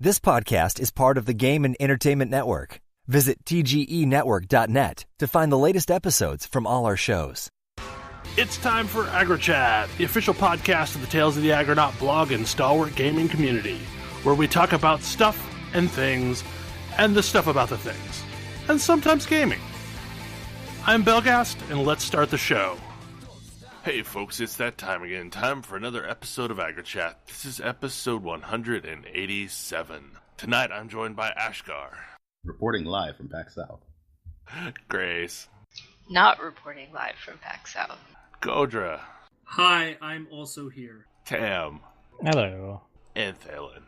This podcast is part of the Game and Entertainment Network. Visit tgenetwork.net to find the latest episodes from all our shows. It's time for AggroChat, the official podcast of the Tales of the Aggronaut blog and stalwart gaming community, where we talk about stuff and things, and the stuff about the things, and sometimes gaming. I'm Belgast, and let's start the show. Hey folks, it's that time again. Time for another episode of AggroChat. This is episode 187. Tonight I'm joined by Ashgar. Reporting live from Pax South. Grace. Not reporting live from Pax South. Kodra. Hi, I'm also here. Tam. Hello. And Thalen.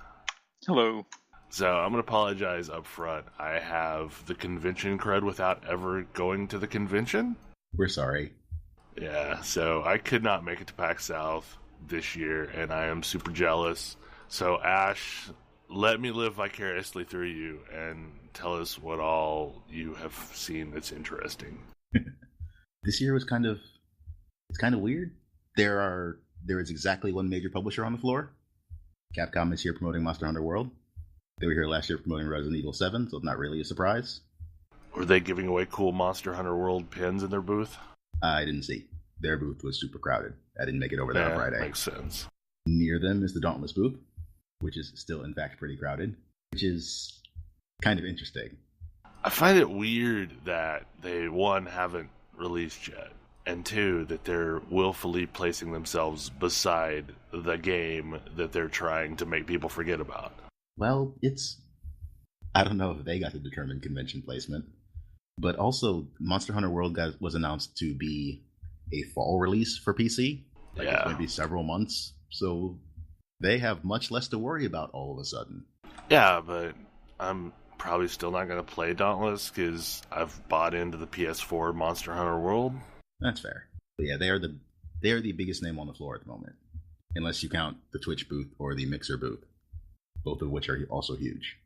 Hello. So I'm going to apologize up front. I have the convention crud without ever going to the convention. We're sorry. Yeah, so I could not make it to Pax South this year, and I am super jealous. So Ash, let me live vicariously through you and tell us what all you have seen that's interesting. This year was kind of weird. There is exactly one major publisher on the floor. Capcom is here promoting Monster Hunter World. They were here last year promoting Resident Evil 7, so it's not really a surprise. Were they giving away cool Monster Hunter World pins in their booth? I didn't see. Their booth was super crowded. I didn't make it over there on Friday. Makes sense. Near them is the Dauntless booth, which is still, in fact, pretty crowded, which is kind of interesting. I find it weird that they, one, haven't released yet, and two, that they're willfully placing themselves beside the game that they're trying to make people forget about. Well, I don't know if they got to determine convention placement, but also Monster Hunter World was announced to be a fall release for PC. It's going to be several months, so they have much less to worry about all of a sudden. Yeah, but I'm probably still not going to play Dauntless because I've bought into the PS4 Monster Hunter World. That's fair. But yeah, they are the biggest name on the floor at the moment, unless you count the Twitch booth or the Mixer booth, both of which are also huge.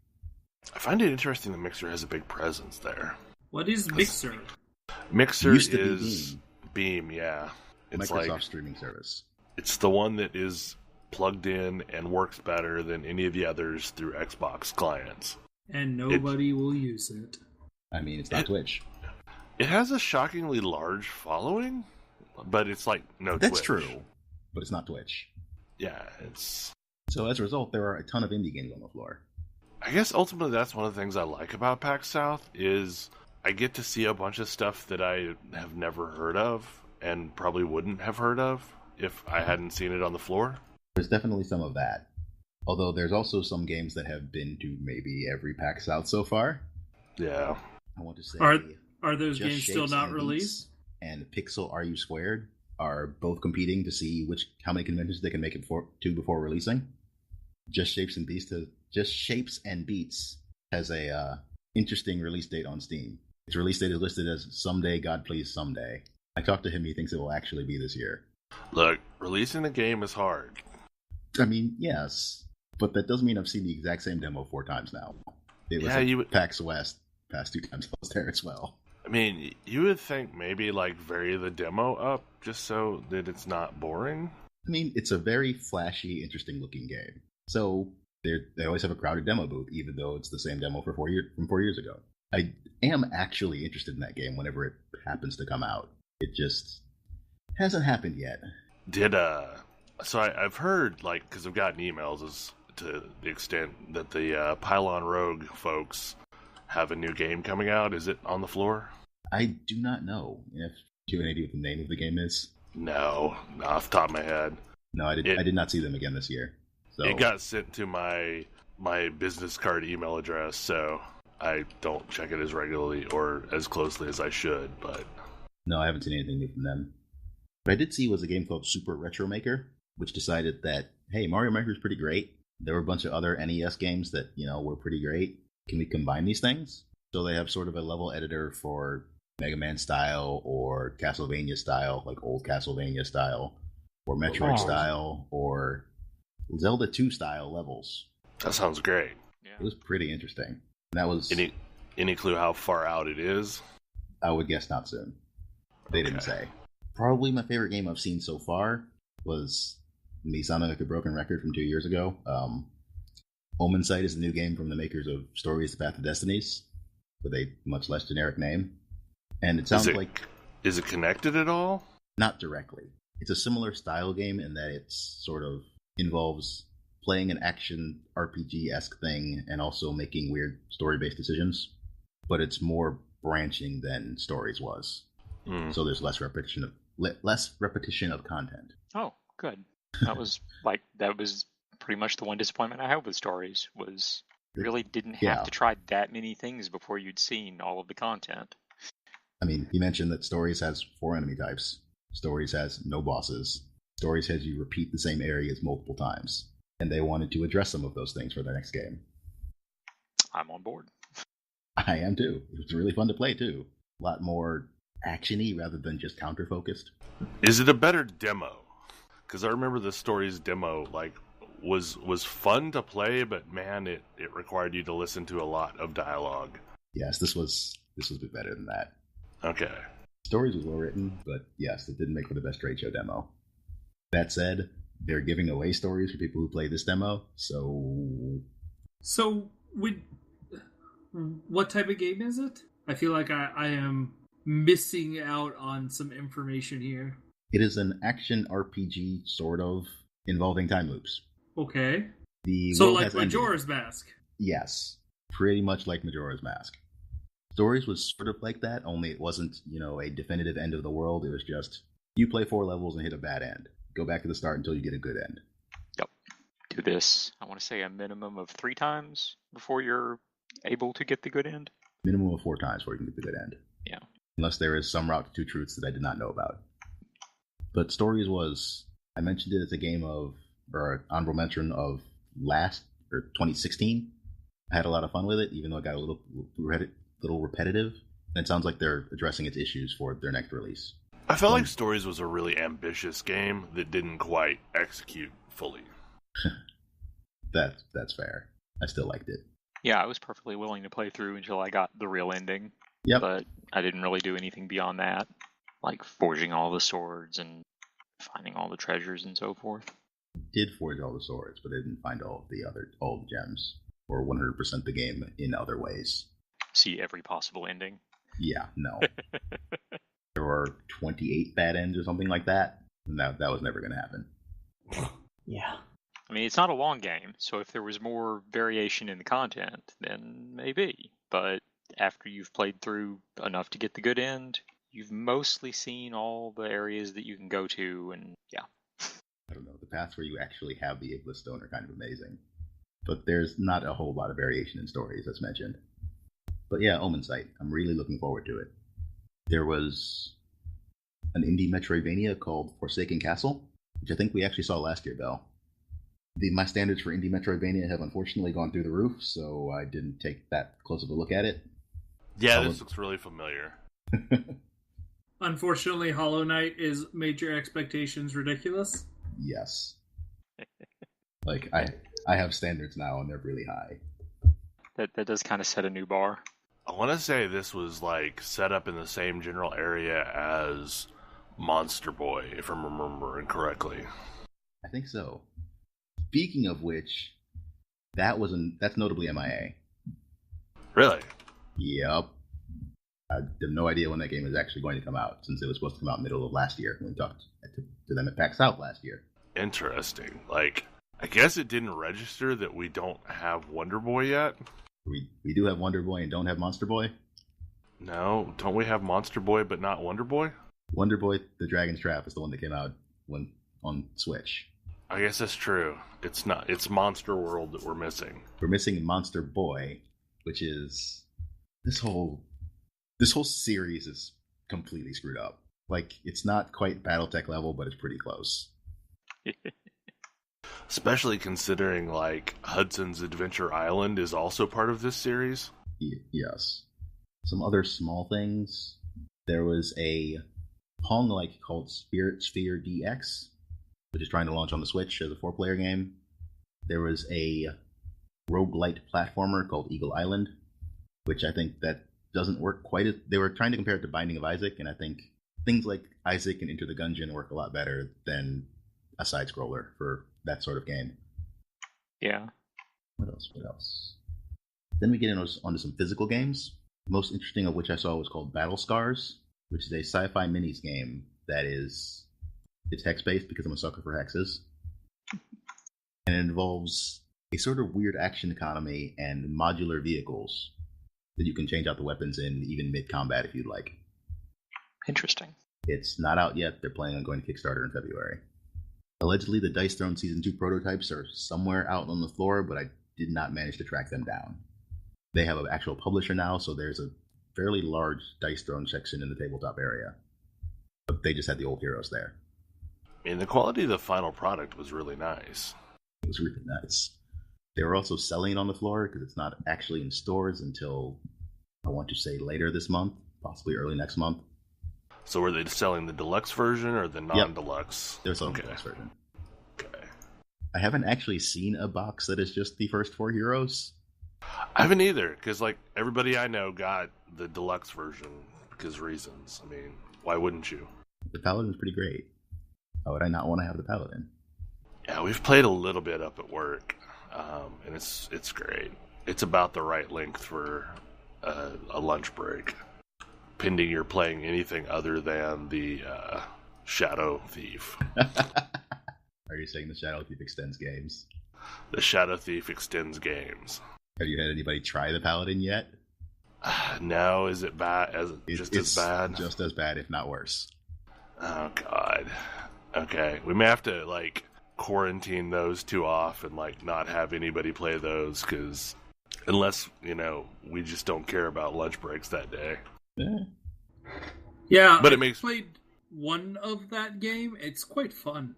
I find it interesting that Mixer has a big presence there. What is Mixer? Mixer is Beam, yeah. It's Microsoft streaming service. It's the one that is plugged in and works better than any of the others through Xbox clients. And nobody will use it. I mean, it's not Twitch. It has a shockingly large following, but it's like no That's Twitch. True, but it's not Twitch. Yeah, it's... So as a result, there are a ton of indie games on the floor. I guess ultimately that's one of the things I like about PAX South is I get to see a bunch of stuff that I have never heard of and probably wouldn't have heard of if I hadn't seen it on the floor. There's definitely some of that. Although there's also some games that have been to maybe every PAX South so far. Yeah. I want to say... Are those games still not released? And Pixel Are You Squared are both competing to see how many conventions they can make it to before releasing. Just Shapes and Beats has a interesting release date on Steam. Its release date is listed as Someday, God Please Someday. I talked to him, he thinks it will actually be this year. Look, releasing a game is hard. I mean, yes, but that doesn't mean I've seen the exact same demo 4 times now. It was at PAX West past 2 times I was there as well. I mean, you would think maybe vary the demo up just so that it's not boring. I mean, it's a very flashy, interesting looking game. So they always have a crowded demo booth, even though it's the same demo from 4 years ago. I am actually interested in that game whenever it happens to come out. It just hasn't happened yet. So I've heard, because I've gotten emails as to the extent that the Pylon Rogue folks have a new game coming out. Is it on the floor? I do not know. Do you have any idea what the name of the game is? No, not off the top of my head. No, I did not see them again this year. So. It got sent to my business card email address, so I don't check it as regularly or as closely as I should, but... No, I haven't seen anything new from them. What I did see was a game called Super Retro Maker, which decided that, hey, Mario Maker is pretty great. There were a bunch of other NES games that, were pretty great. Can we combine these things? So they have sort of a level editor for Mega Man style or Castlevania style, like old Castlevania style, or Metroid style, or Zelda 2 style levels. That sounds great. Yeah. It was pretty interesting. That was any clue how far out it is? I would guess not soon. They didn't say. Probably my favorite game I've seen so far was me sounding like a broken record from 2 years ago. Omen Sight is a new game from the makers of Stories: The Path of Destinies, with a much less generic name. And it sounds like... Is it connected at all? Not directly. It's a similar style game in that it sort of involves playing an action RPG-esque thing and also making weird story-based decisions. But it's more branching than Stories was. So there's less repetition of content. Oh, good. That was pretty much the one disappointment I had with Stories, was really didn't have to try that many things before you'd seen all of the content. I mean, you mentioned that Stories has 4 enemy types. Stories has no bosses. Stories has you repeat the same areas multiple times. And they wanted to address some of those things for their next game. I'm on board. I am too. It was really fun to play too. A lot more action-y rather than just counter-focused. Is it a better demo? Because I remember the Stories demo, was fun to play, but man, it required you to listen to a lot of dialogue. Yes, this was a bit better than that. Okay. Stories was well written, but yes, it didn't make for the best trade show demo. That said, they're giving away Stories for people who play this demo, so... So, what type of game is it? I feel like I am missing out on some information here. It is an action RPG, sort of, involving time loops. Okay. So like Majora's Mask? Yes. Pretty much like Majora's Mask. Stories was sort of like that, only it wasn't, a definitive end of the world. It was just, you play 4 levels and hit a bad end. Go back to the start until you get a good end. Yep. Do this, I want to say, a minimum of 3 times before you're able to get the good end. Minimum of 4 times before you can get the good end. Yeah. Unless there is some route to 2 truths that I did not know about. But Stories was, I mentioned it as a game of, or an honorable mention of 2016. I had a lot of fun with it, even though it got a little repetitive. And it sounds like they're addressing its issues for their next release. I felt like Stories was a really ambitious game that didn't quite execute fully. That's fair. I still liked it. Yeah, I was perfectly willing to play through until I got the real ending. Yep. But I didn't really do anything beyond that, like forging all the swords and finding all the treasures and so forth. Did forge all the swords, but I didn't find all the gems, or 100% the game in other ways. See every possible ending. Yeah, no. There were 28 bad ends or something like that, and that was never going to happen. Yeah. I mean, it's not a long game, so if there was more variation in the content, then maybe. But after you've played through enough to get the good end, you've mostly seen all the areas that you can go to, and yeah. I don't know, the paths where you actually have the Iblis Stone are kind of amazing. But there's not a whole lot of variation in Stories, as mentioned. But yeah, Omen Sight. I'm really looking forward to it. There was an indie Metroidvania called Forsaken Castle, which I think we actually saw last year, Bell. My standards for indie Metroidvania have unfortunately gone through the roof, so I didn't take that close of a look at it. Yeah, this looks really familiar. Unfortunately, Hollow Knight is Major Expectations ridiculous. Yes. Like, I have standards now, and they're really high. That does kind of set a new bar. I want to say this was set up in the same general area as Monster Boy, if I'm remembering correctly. I think so. Speaking of which, that's notably MIA. Really? Yep. I have no idea when that game is actually going to come out, since it was supposed to come out middle of last year when we talked to them at PAX South last year. Interesting. I guess it didn't register that we don't have Wonder Boy yet. We do have Wonder Boy and don't have Monster Boy? No, don't we have Monster Boy but not Wonder Boy? Wonder Boy, The Dragon's Trap is the one that came out on Switch. I guess that's true. It's not. It's Monster World that we're missing. We're missing Monster Boy, which is... This whole series is completely screwed up. It's not quite Battletech level, but it's pretty close. Especially considering, Hudson's Adventure Island is also part of this series. Yes. Some other small things. There was a Pong-like called Spirit Sphere DX, which is trying to launch on the Switch as a 4-player game. There was a roguelite platformer called Eagle Island, which I think that doesn't work quite as... They were trying to compare it to Binding of Isaac, and I think things like Isaac and Enter the Gungeon work a lot better than a side-scroller for that sort of game. Yeah. What else? Then we get onto some physical games. The most interesting of which I saw was called Battle Scars, which is a sci-fi minis game that it's hex-based because I'm a sucker for hexes. And it involves a sort of weird action economy and modular vehicles that you can change out the weapons in even mid-combat if you'd like. Interesting. It's not out yet. They're planning on going to Kickstarter in February. Allegedly, the Dice Throne Season 2 prototypes are somewhere out on the floor, but I did not manage to track them down. They have an actual publisher now, so there's a fairly large Dice Throne section in the tabletop area. But they just had the old heroes there. I mean, the quality of the final product was really nice. It was really nice. They were also selling it on the floor because it's not actually in stores until, I want to say, later this month, possibly early next month. So were they selling the deluxe version or the non-deluxe? Yep. They're selling the deluxe version. Okay. I haven't actually seen a box that is just the first 4 heroes. I haven't either, because like everybody I know got the deluxe version because reasons. I mean, why wouldn't you? The Paladin's pretty great. How would I not want to have the Paladin? Yeah, we've played a little bit up at work, and it's great. It's about the right length for a lunch break, pending you're playing anything other than the Shadow Thief. Are you saying the Shadow Thief extends games? The Shadow Thief extends games. Have you had anybody try the Paladin yet? No, is it bad? Just as bad? Just as bad, if not worse. Oh, God. Okay, we may have to, like, quarantine those two off and, like, not have anybody play those, because unless, we just don't care about lunch breaks that day. Yeah, but I played one of that game. It's quite fun.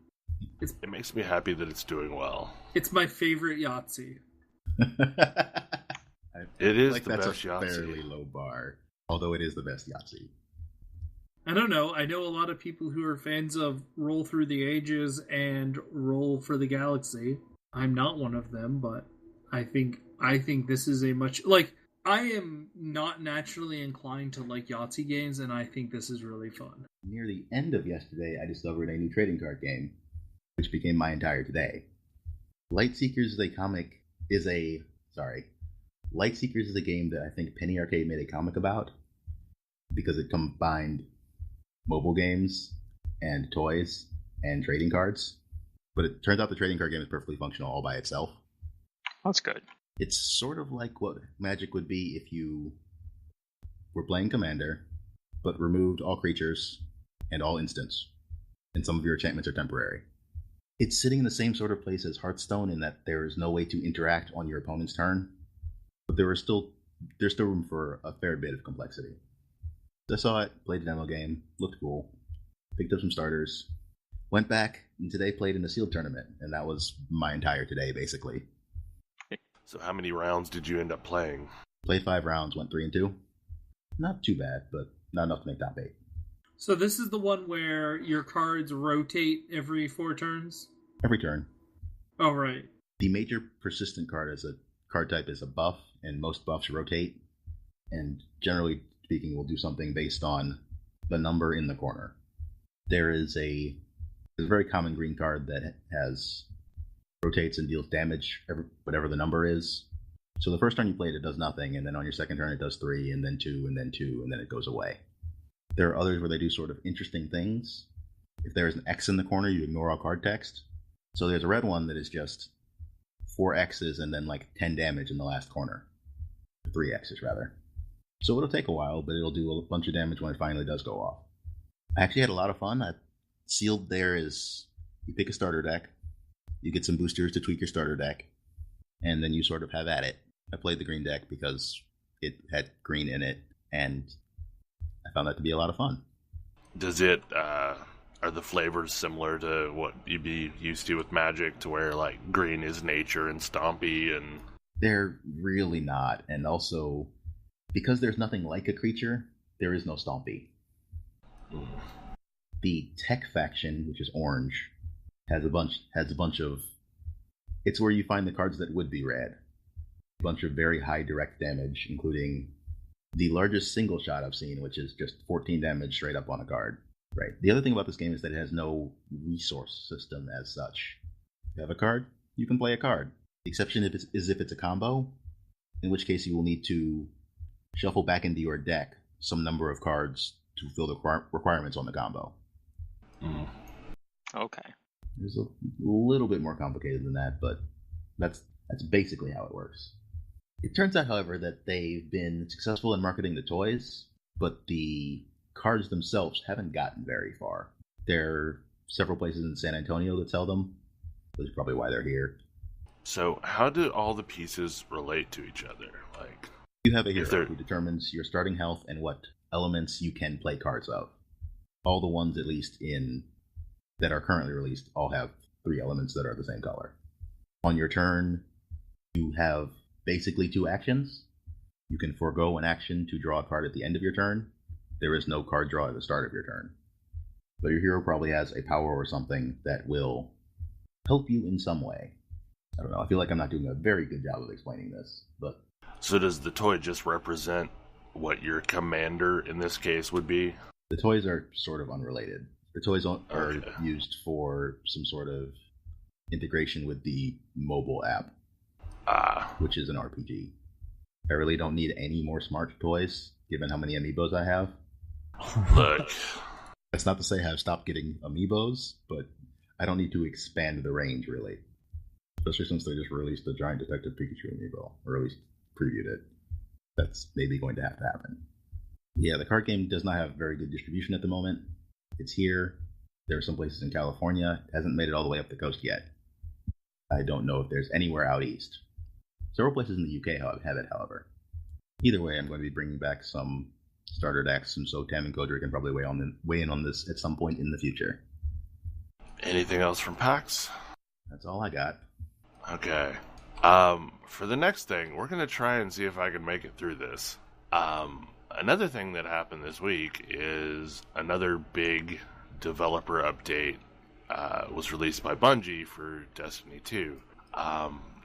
It makes me happy that it's doing well. It's my favorite Yahtzee. It is like the that's best a Yahtzee. fairly low bar, although it is the best Yahtzee. I don't know. I know a lot of people who are fans of Roll Through the Ages and Roll for the Galaxy. I'm not one of them, but I think this is a much I am not naturally inclined to like Yahtzee games, and I think this is really fun. Near the end of yesterday, I discovered a new trading card game, which became my entire today. Lightseekers is a game that I think Penny Arcade made a comic about because it combined mobile games and toys and trading cards. But it turns out the trading card game is perfectly functional all by itself. That's good. It's sort of like what Magic would be if you were playing Commander, but removed all creatures and all instants, and some of your enchantments are temporary. It's sitting in the same sort of place as Hearthstone in that there is no way to interact on your opponent's turn, but there's still room for a fair bit of complexity. So I saw it, played the demo game, looked cool, picked up some starters, went back, and today played in a sealed tournament, and that was my entire today, basically. So how many rounds did you end up playing? Played 5 rounds, went 3-2. Not too bad, but not enough to make top 8. So this is the one where your cards rotate every 4 turns? Every turn. Oh, right. The major persistent card as a card type is a buff, and most buffs rotate. And generally speaking, will do something based on the number in the corner. There's a very common green card that rotates and deals damage, whatever the number is. So the first turn you play it does nothing, and then on your second turn it does 3, and then 2, and then 2, and then it goes away. There are others where they do sort of interesting things. If there is an X in the corner, you ignore all card text. So there's a red one that is just 4 X's and then like 10 damage in the last corner. 3 X's, rather. So it'll take a while, but it'll do a bunch of damage when it finally does go off. I actually had a lot of fun. Sealed there is, you pick a starter deck, you get some boosters to tweak your starter deck, and then you sort of have at it. I played the green deck because it had green in it, and I found that to be a lot of fun. Does it, are the flavors similar to what you'd be used to with Magic, to where, like, green is nature and stompy and... They're really not, and also, because there's nothing like a creature, there is no stompy. The tech faction, which is orange, has a bunch of... It's where you find the cards that would be red. A bunch of very high direct damage, including the largest single shot I've seen, which is just 14 damage straight up on a card. Right. The other thing about this game is that it has no resource system as such. You have a card, you can play a card. The exception is if it's a combo, in which case you will need to shuffle back into your deck some number of cards to fill the requirements on the combo. Mm. Okay. It's a little bit more complicated than that, but that's basically how it works. It turns out, however, that they've been successful in marketing the toys, but the cards themselves haven't gotten very far. There are several places in San Antonio that sell them, which is probably why they're here. So how do all the pieces relate to each other? Like, you have a hero who determines your starting health and what elements you can play cards of. All the ones, at least that are currently released, all have 3 elements that are the same color. On your turn, you have basically 2 actions. You can forego an action to draw a card at the end of your turn. There is no card draw at the start of your turn. But your hero probably has a power or something that will help you in some way. I don't know, I feel like I'm not doing a very good job of explaining this, but... So does the toy just represent what your commander, in this case, would be? The toys are sort of unrelated. The toys are used for some sort of integration with the mobile app, which is an RPG. I really don't need any more smart toys, given how many amiibos I have. Look. That's not to say I've stopped getting amiibos, but I don't need to expand the range, really. Especially since they just released the Giant Detective Pikachu amiibo, or at least previewed it. That's maybe going to have to happen. Yeah, the card game does not have very good distribution at the moment. It's here. There are some places in California. It hasn't made it all the way up the coast yet. I don't know if there's anywhere out east. Several places in the UK have it, however. Either way, I'm going to be bringing back some starter decks, and so Tam and Kodra can probably weigh in on this at some point in the future. Anything else from PAX? That's all I got. Okay. For the next thing, we're going to try and see if I can make it through this. Another thing that happened this week is another big developer update was released by Bungie for Destiny 2.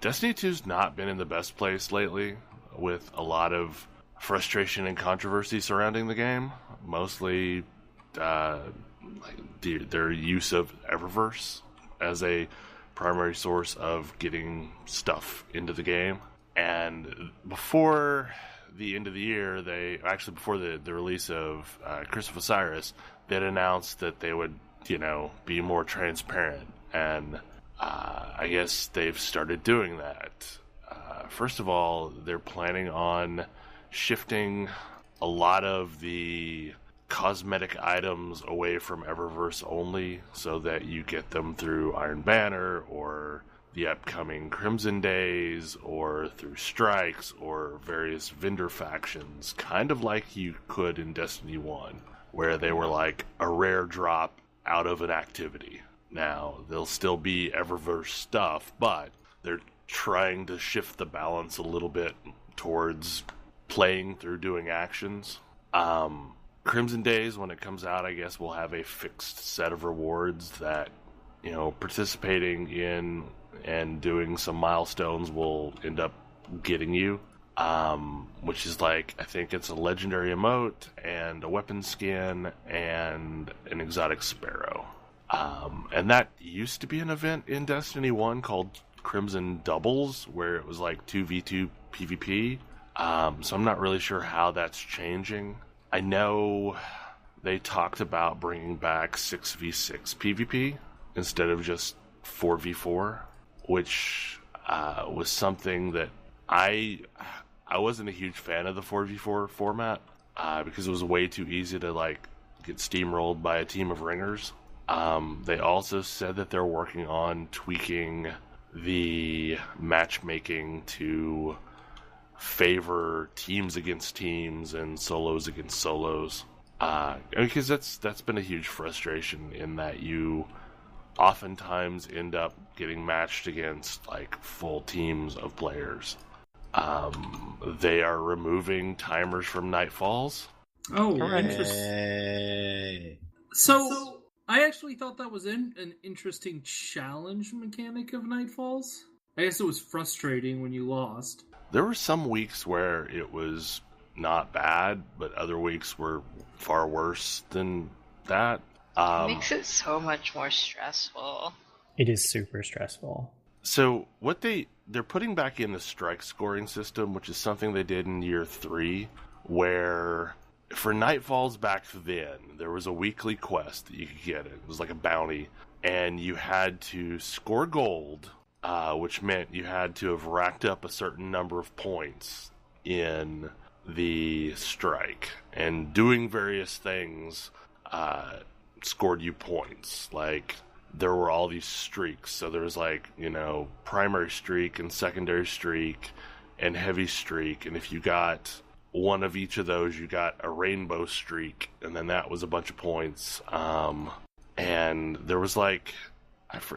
Destiny 2's not been in the best place lately, with a lot of frustration and controversy surrounding the game. Mostly their use of Eververse as a primary source of getting stuff into the game. And before the end of the year, before the release of Curse of Osiris, they'd announced that they would, be more transparent. And I guess they've started doing that. First of all, they're planning on shifting a lot of the cosmetic items away from Eververse only, so that you get them through Iron Banner or the upcoming Crimson Days or through strikes or various vendor factions, kind of like you could in Destiny 1, where they were like a rare drop out of an activity. Now, there'll still be Eververse stuff, but they're trying to shift the balance a little bit towards playing through doing actions. Crimson Days, when it comes out, I guess we'll have a fixed set of rewards that, participating in and doing some milestones will end up getting you. Which is I think it's a legendary emote and a weapon skin and an exotic sparrow. And that used to be an event in Destiny 1 called Crimson Doubles, where it was 2v2 PvP. So I'm not really sure how that's changing. I know they talked about bringing back 6v6 PvP instead of just 4v4, which was something that I wasn't a huge fan of the 4v4 format because it was way too easy to get steamrolled by a team of ringers. They also said that they're working on tweaking the matchmaking to favor teams against teams and solos against solos, because that's been a huge frustration in that you oftentimes end up getting matched against full teams of players. They are removing timers from Nightfalls. Oh, Hooray. interesting. So I actually thought that was an interesting challenge mechanic of Nightfalls. I guess it was frustrating when you lost. There were some weeks where it was not bad, but other weeks were far worse than that. It makes it so much more stressful. It is super stressful. So what they they're putting back in the strike scoring system, which is something they did in year 3, where for Nightfalls back then, there was a weekly quest that you could get. It was like a bounty, and you had to score gold, which meant you had to have racked up a certain number of points in the strike, and doing various things scored you points. Like, there were all these streaks, so there was like, primary streak and secondary streak and heavy streak, and if you got one of each of those, you got a rainbow streak, and then that was a bunch of points. And there was like,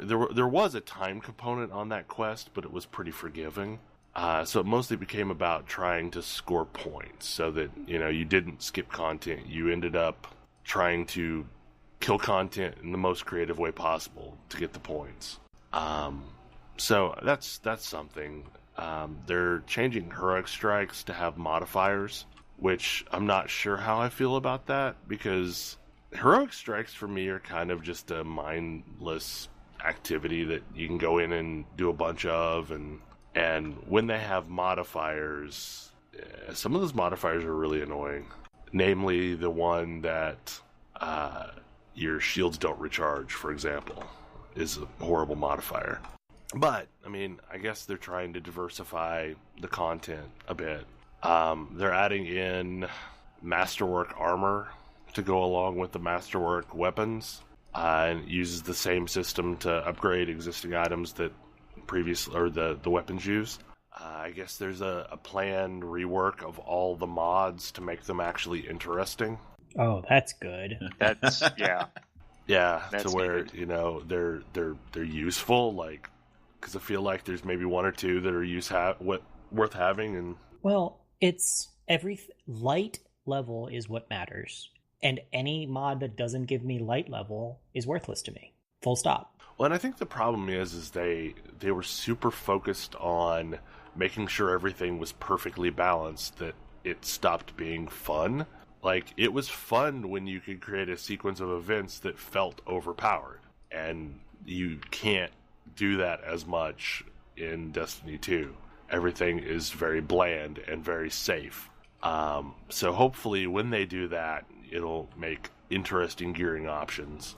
there was a time component on that quest, but it was pretty forgiving. So it mostly became about trying to score points so that, you didn't skip content. You ended up trying to kill content in the most creative way possible to get the points. So that's something. They're changing heroic strikes to have modifiers, which I'm not sure how I feel about that, because heroic strikes for me are kind of just a mindless activity that you can go in and do a bunch of, and when they have modifiers, some of those modifiers are really annoying. Namely, the one that your shields don't recharge, for example, is a horrible modifier. But, I guess they're trying to diversify the content a bit. They're adding in Masterwork armor to go along with the Masterwork weapons, and it uses the same system to upgrade existing items that the weapons use. I guess there's a planned rework of all the mods to make them actually interesting. Oh, that's good. That's yeah. Yeah, That's to where needed. they're useful, like, because I feel like there's maybe one or two that are worth having. And Well, it's light level is what matters, and any mod that doesn't give me light level is worthless to me. Full stop. Well, and I think the problem is they were super focused on making sure everything was perfectly balanced that it stopped being fun. Like, it was fun when you could create a sequence of events that felt overpowered, and you can't do that as much in Destiny 2. Everything is very bland and very safe. So hopefully when they do that, it'll make interesting gearing options.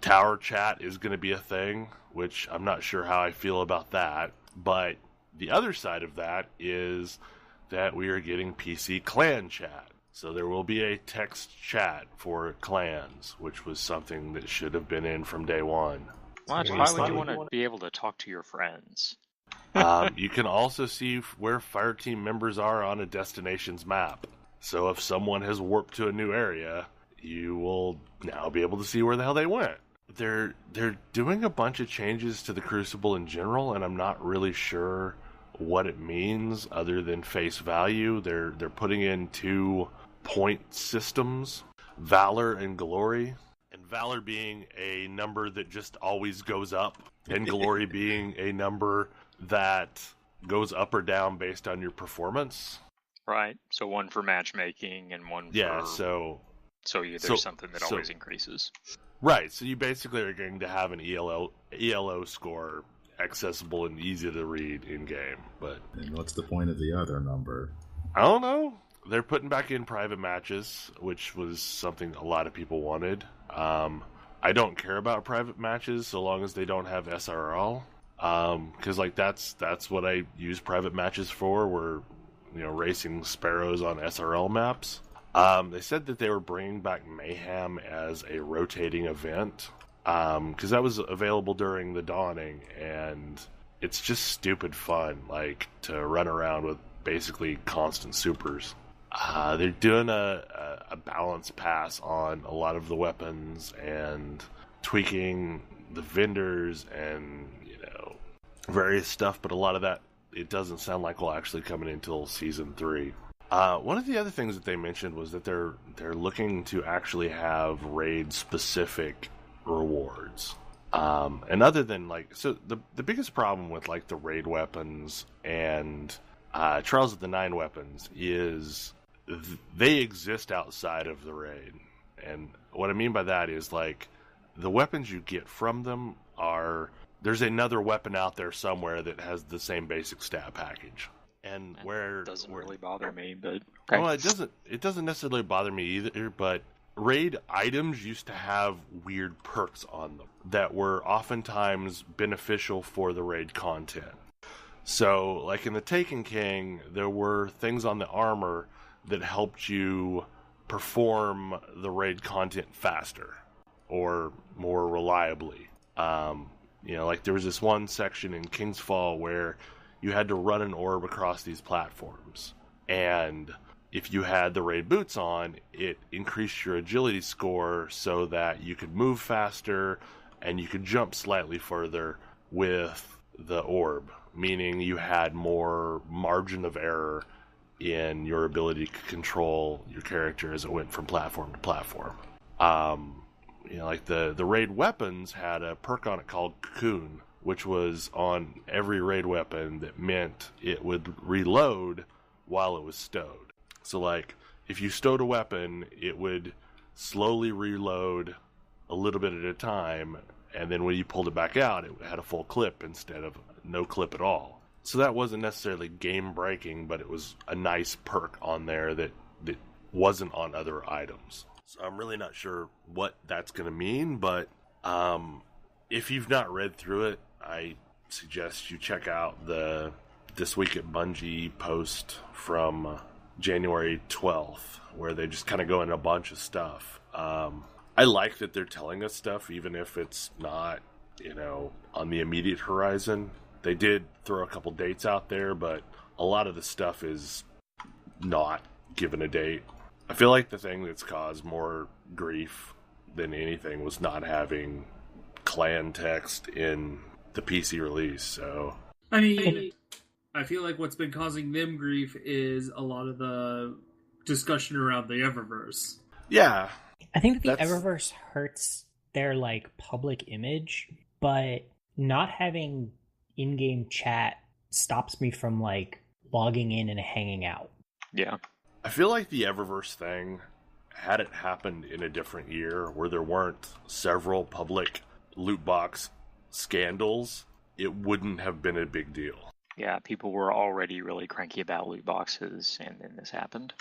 Tower chat is going to be a thing, which I'm not sure how I feel about that. But the other side of that is that we are getting PC clan chat. So there will be a text chat for clans, which was something that should have been in from day one. Why would you want to be able to talk to your friends? You can also see where Fireteam members are on a destination's map. So if someone has warped to a new area, you will now be able to see where the hell they went. They're doing a bunch of changes to the Crucible in general, and I'm not really sure what it means other than face value. They're putting in 2 point systems, Valor and Glory. And Valor being a number that just always goes up, and Glory being a number that goes up or down based on your performance. Right. So one for matchmaking and one for... Yeah, so there's something that always increases. Right, so you basically are going to have an ELO score accessible and easy to read in-game. But and what's the point of the other number? I don't know. They're putting back in private matches, which was something a lot of people wanted. I don't care about private matches so long as they don't have SRL. Because that's what I use private matches for. We're racing sparrows on SRL maps. They said that they were bringing back Mayhem as a rotating event, because that was available during the Dawning, and it's just stupid fun, like, to run around with basically constant supers. They're doing a balance pass on a lot of the weapons and tweaking the vendors and various stuff, but a lot of that, it doesn't sound like will actually come in until Season 3. One of the other things that they mentioned was that they're looking to actually have raid-specific rewards. And other than, the biggest problem with, the raid weapons and Trials of the Nine weapons is they exist outside of the raid. And what I mean by that is, the weapons you get from them are there's another weapon out there somewhere that has the same basic stat package. And That doesn't really bother me, but okay. Well, it doesn't necessarily bother me either, but raid items used to have weird perks on them that were oftentimes beneficial for the raid content. So, like in the Taken King, there were things on the armor that helped you perform the raid content faster or more reliably. Like there was this one section in King's Fall where you had to run an orb across these platforms, and if you had the raid boots on, it increased your agility score so that you could move faster and you could jump slightly further with the orb, meaning you had more margin of error in your ability to control your character as it went from platform to platform. Like the raid weapons had a perk on it called Cocoon, which was on every raid weapon that meant it would reload while it was stowed. So like, if you stowed a weapon, it would slowly reload a little bit at a time, and then when you pulled it back out, it had a full clip instead of no clip at all. So that wasn't necessarily game-breaking, but it was a nice perk on there that wasn't on other items. So I'm really not sure what that's going to mean, but if you've not read through it, I suggest you check out the This Week at Bungie post from January 12th, where they just kind of go into a bunch of stuff. I like that they're telling us stuff, even if it's not, on the immediate horizon. They did throw a couple dates out there, but a lot of the stuff is not given a date. I feel like the thing that's caused more grief than anything was not having clan text in the PC release. So I mean, I feel like what's been causing them grief is a lot of the discussion around the Eververse. Yeah, I think that the Eververse hurts their public image, but not having in-game chat stops me from logging in and hanging out. Yeah. I feel like the Eververse thing, had it happened in a different year where there weren't several public loot box scandals, it wouldn't have been a big deal. Yeah, people were already really cranky about loot boxes, and then this happened.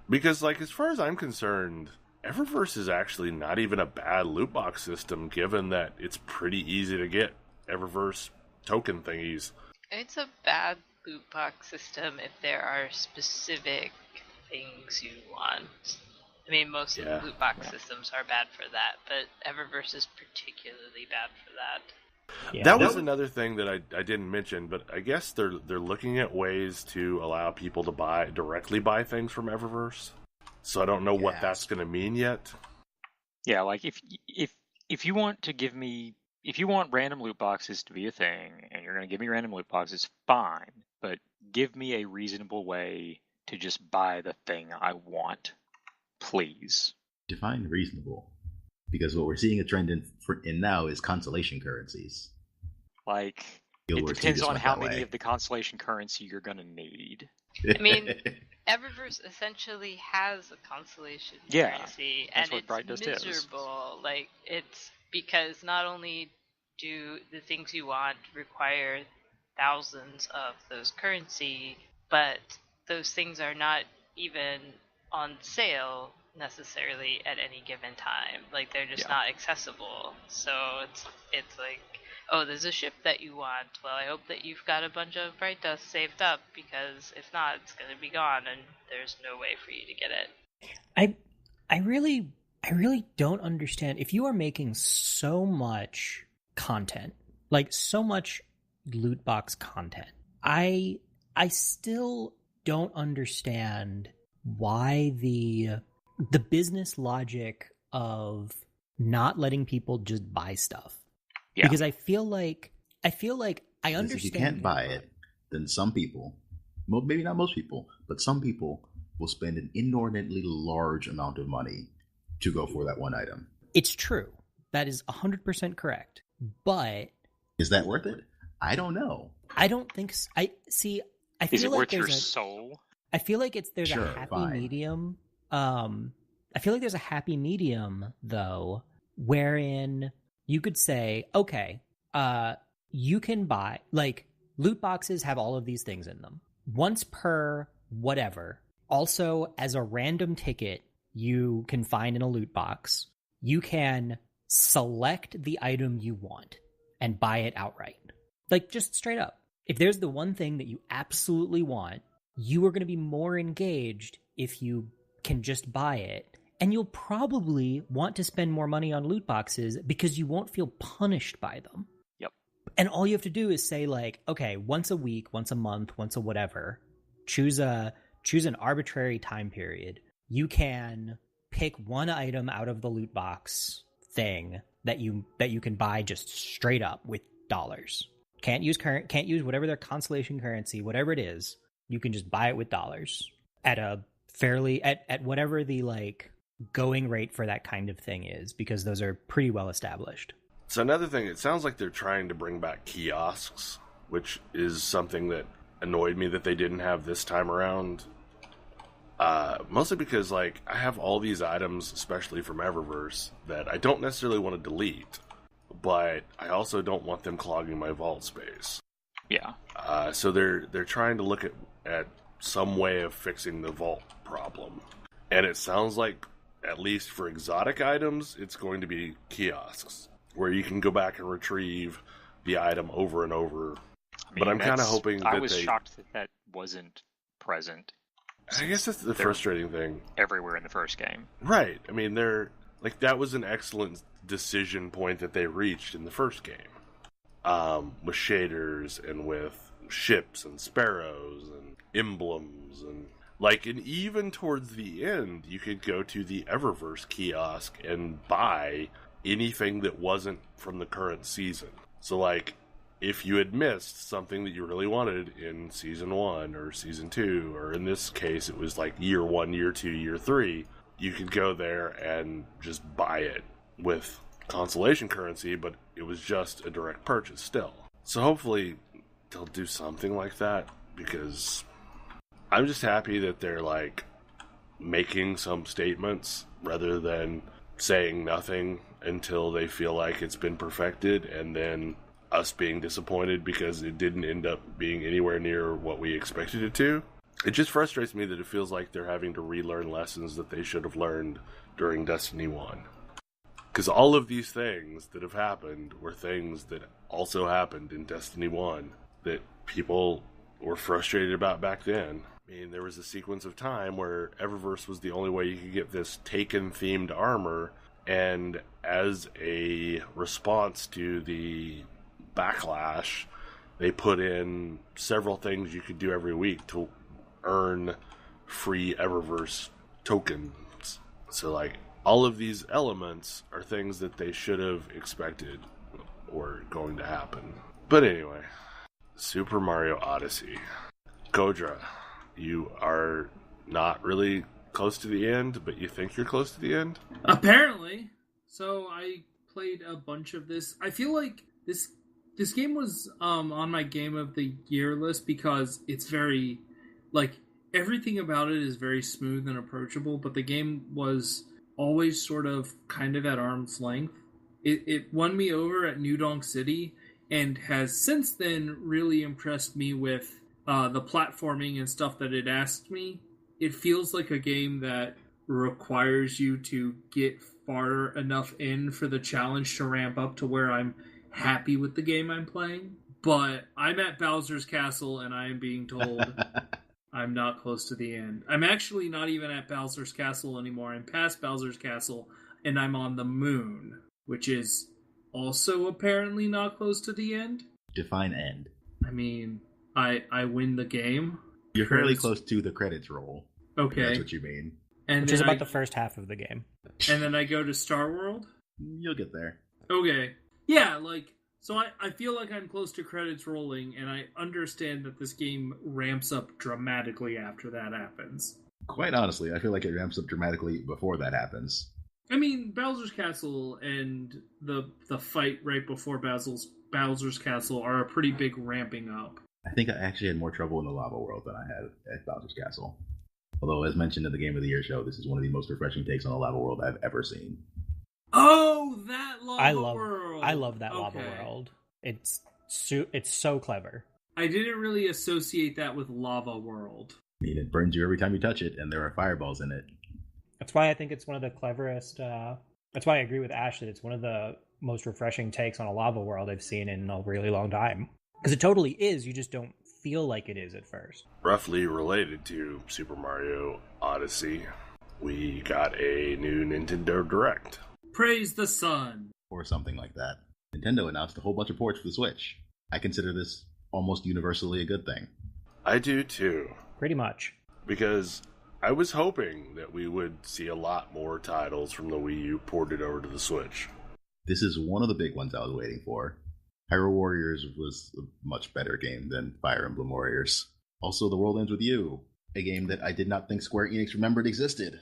Because, as far as I'm concerned, Eververse is actually not even a bad loot box system, given that it's pretty easy to get Eververse token thingies. It's a bad loot box system if there are specific things you want. I mean, most of the loot box systems are bad for that, but Eververse is particularly bad for that. Yeah. That was another thing that I didn't mention, but I guess they're looking at ways to allow people to directly buy things from Eververse. So I don't know what that's going to mean yet. Yeah, if you want to give me, if you want random loot boxes to be a thing, and you're going to give me random loot boxes, fine. But give me a reasonable way to just buy the thing I want, please. Define reasonable. Because what we're seeing a trend in now is consolation currencies. It depends on how many of the consolation currency you're going to need. I mean, Eververse essentially has a consolation currency, and it's miserable. It's because not only do the things you want require thousands of those currency, but those things are not even on sale necessarily at any given time. They're just not accessible. So it's like, oh, there's a ship that you want. Well, I hope that you've got a bunch of bright dust saved up, because if not, it's going to be gone, and there's no way for you to get it. I really don't understand. If you are making so much content, so much loot box content, I still don't understand why the business logic of not letting people just buy stuff. Yeah. Because I feel like I understand. If you can't buy it, then some people, maybe not most people, but some people will spend an inordinately large amount of money to go for that one item. It's true. That is 100% correct. But is that worth it? I don't know. I don't think so. Is it worth your soul? I feel like there's a happy medium. I feel like there's a happy medium, though, wherein you could say, okay, you can buy, like, loot boxes have all of these things in them. Once per whatever. Also, as a random ticket you can find in a loot box, you can select the item you want and buy it outright. Like, just straight up. If there's the one thing that you absolutely want, you are going to be more engaged if you can just buy it. And you'll probably want to spend more money on loot boxes because you won't feel punished by them. Yep. And all you have to do is say, like, okay, once a week, once a month, once a whatever, choose an arbitrary time period. You can pick one item out of the loot box thing that you can buy just straight up with dollars. Can't use whatever their constellation currency, whatever it is. You can just buy it with dollars at a fairly at whatever the like going rate for that kind of thing is, because those are pretty well established. So another thing, it sounds like they're trying to bring back kiosks, which is something that annoyed me that they didn't have this time around. Mostly because, like, I have all these items, especially from Eververse, that I don't necessarily want to delete, but I also don't want them clogging my vault space. Yeah. So they're trying to look at some way of fixing the vault problem. And it sounds like, at least for exotic items, it's going to be kiosks, where you can go back and retrieve the item over and over. I mean, but I'm kind of hoping that I was shocked that wasn't present. I guess that's the frustrating thing. Everywhere in the first game. Right. I mean, that was an excellent decision point that they reached in the first game. With shaders and with ships and sparrows and emblems and even towards the end, you could go to the Eververse kiosk and buy anything that wasn't from the current season. So, like, if you had missed something that you really wanted in Season 1 or Season 2, or in this case it was like Year 1, Year 2, Year 3, you could go there and just buy it with constellation currency, but it was just a direct purchase still. So hopefully they'll do something like that, because I'm just happy that they're, like, making some statements rather than saying nothing until they feel like it's been perfected, and then us being disappointed because it didn't end up being anywhere near what we expected it to. It just frustrates me that it feels like they're having to relearn lessons that they should have learned during Destiny 1. Because all of these things that have happened were things that also happened in Destiny 1 that people were frustrated about back then. I mean, there was a sequence of time where Eververse was the only way you could get this Taken-themed armor, and as a response to the backlash, they put in several things you could do every week to earn free Eververse tokens. So, like, all of these elements are things that they should have expected were going to happen. But anyway, Super Mario Odyssey. Kodra, you are not really close to the end, but you think you're close to the end? Apparently. So I played a bunch of this. I feel like this game was on my Game of the Year list because it's very, like, everything about it is very smooth and approachable, but the game was always sort of kind of at arm's length. It won me over at New Donk City and has since then really impressed me with the platforming and stuff that it asked me. It feels like a game that requires you to get far enough in for the challenge to ramp up to where I'm happy with the game I'm playing. But I'm at Bowser's Castle and I am being told I'm not close to the end. I'm actually not even at Bowser's Castle anymore. I'm past Bowser's Castle and I'm on the moon, which is also apparently not close to the end. Define end. I mean, I win the game. You're fairly close to the credits roll. Okay. That's what you mean. And which is about the first half of the game. And then I go to Star World? You'll get there. Okay. Yeah, like, so I feel like I'm close to credits rolling, and I understand that this game ramps up dramatically after that happens. Quite honestly, I feel like it ramps up dramatically before that happens. I mean, Bowser's Castle and the fight right before Bowser's Castle are a pretty big ramping up. I think I actually had more trouble in the Lava World than I had at Bowser's Castle. Although, as mentioned in the Game of the Year show, this is one of the most refreshing takes on a Lava World I've ever seen. Oh, that Lava World! I love that Lava World. It's It's so clever. I didn't really associate that with Lava World. I mean, it burns you every time you touch it, and there are fireballs in it. That's why I think it's one of the cleverest. That's why I agree with Ash that it's one of the most refreshing takes on a Lava World I've seen in a really long time. Because it totally is, you just don't feel like it is at first. Roughly related to Super Mario Odyssey, we got a new Nintendo Direct. Praise the sun! Or something like that. Nintendo announced a whole bunch of ports for the Switch. I consider this almost universally a good thing. I do too. Pretty much. Because I was hoping that we would see a lot more titles from the Wii U ported over to the Switch. This is one of the big ones I was waiting for. Hyrule Warriors was a much better game than Fire Emblem Warriors. Also, The World Ends With You, a game that I did not think Square Enix remembered existed.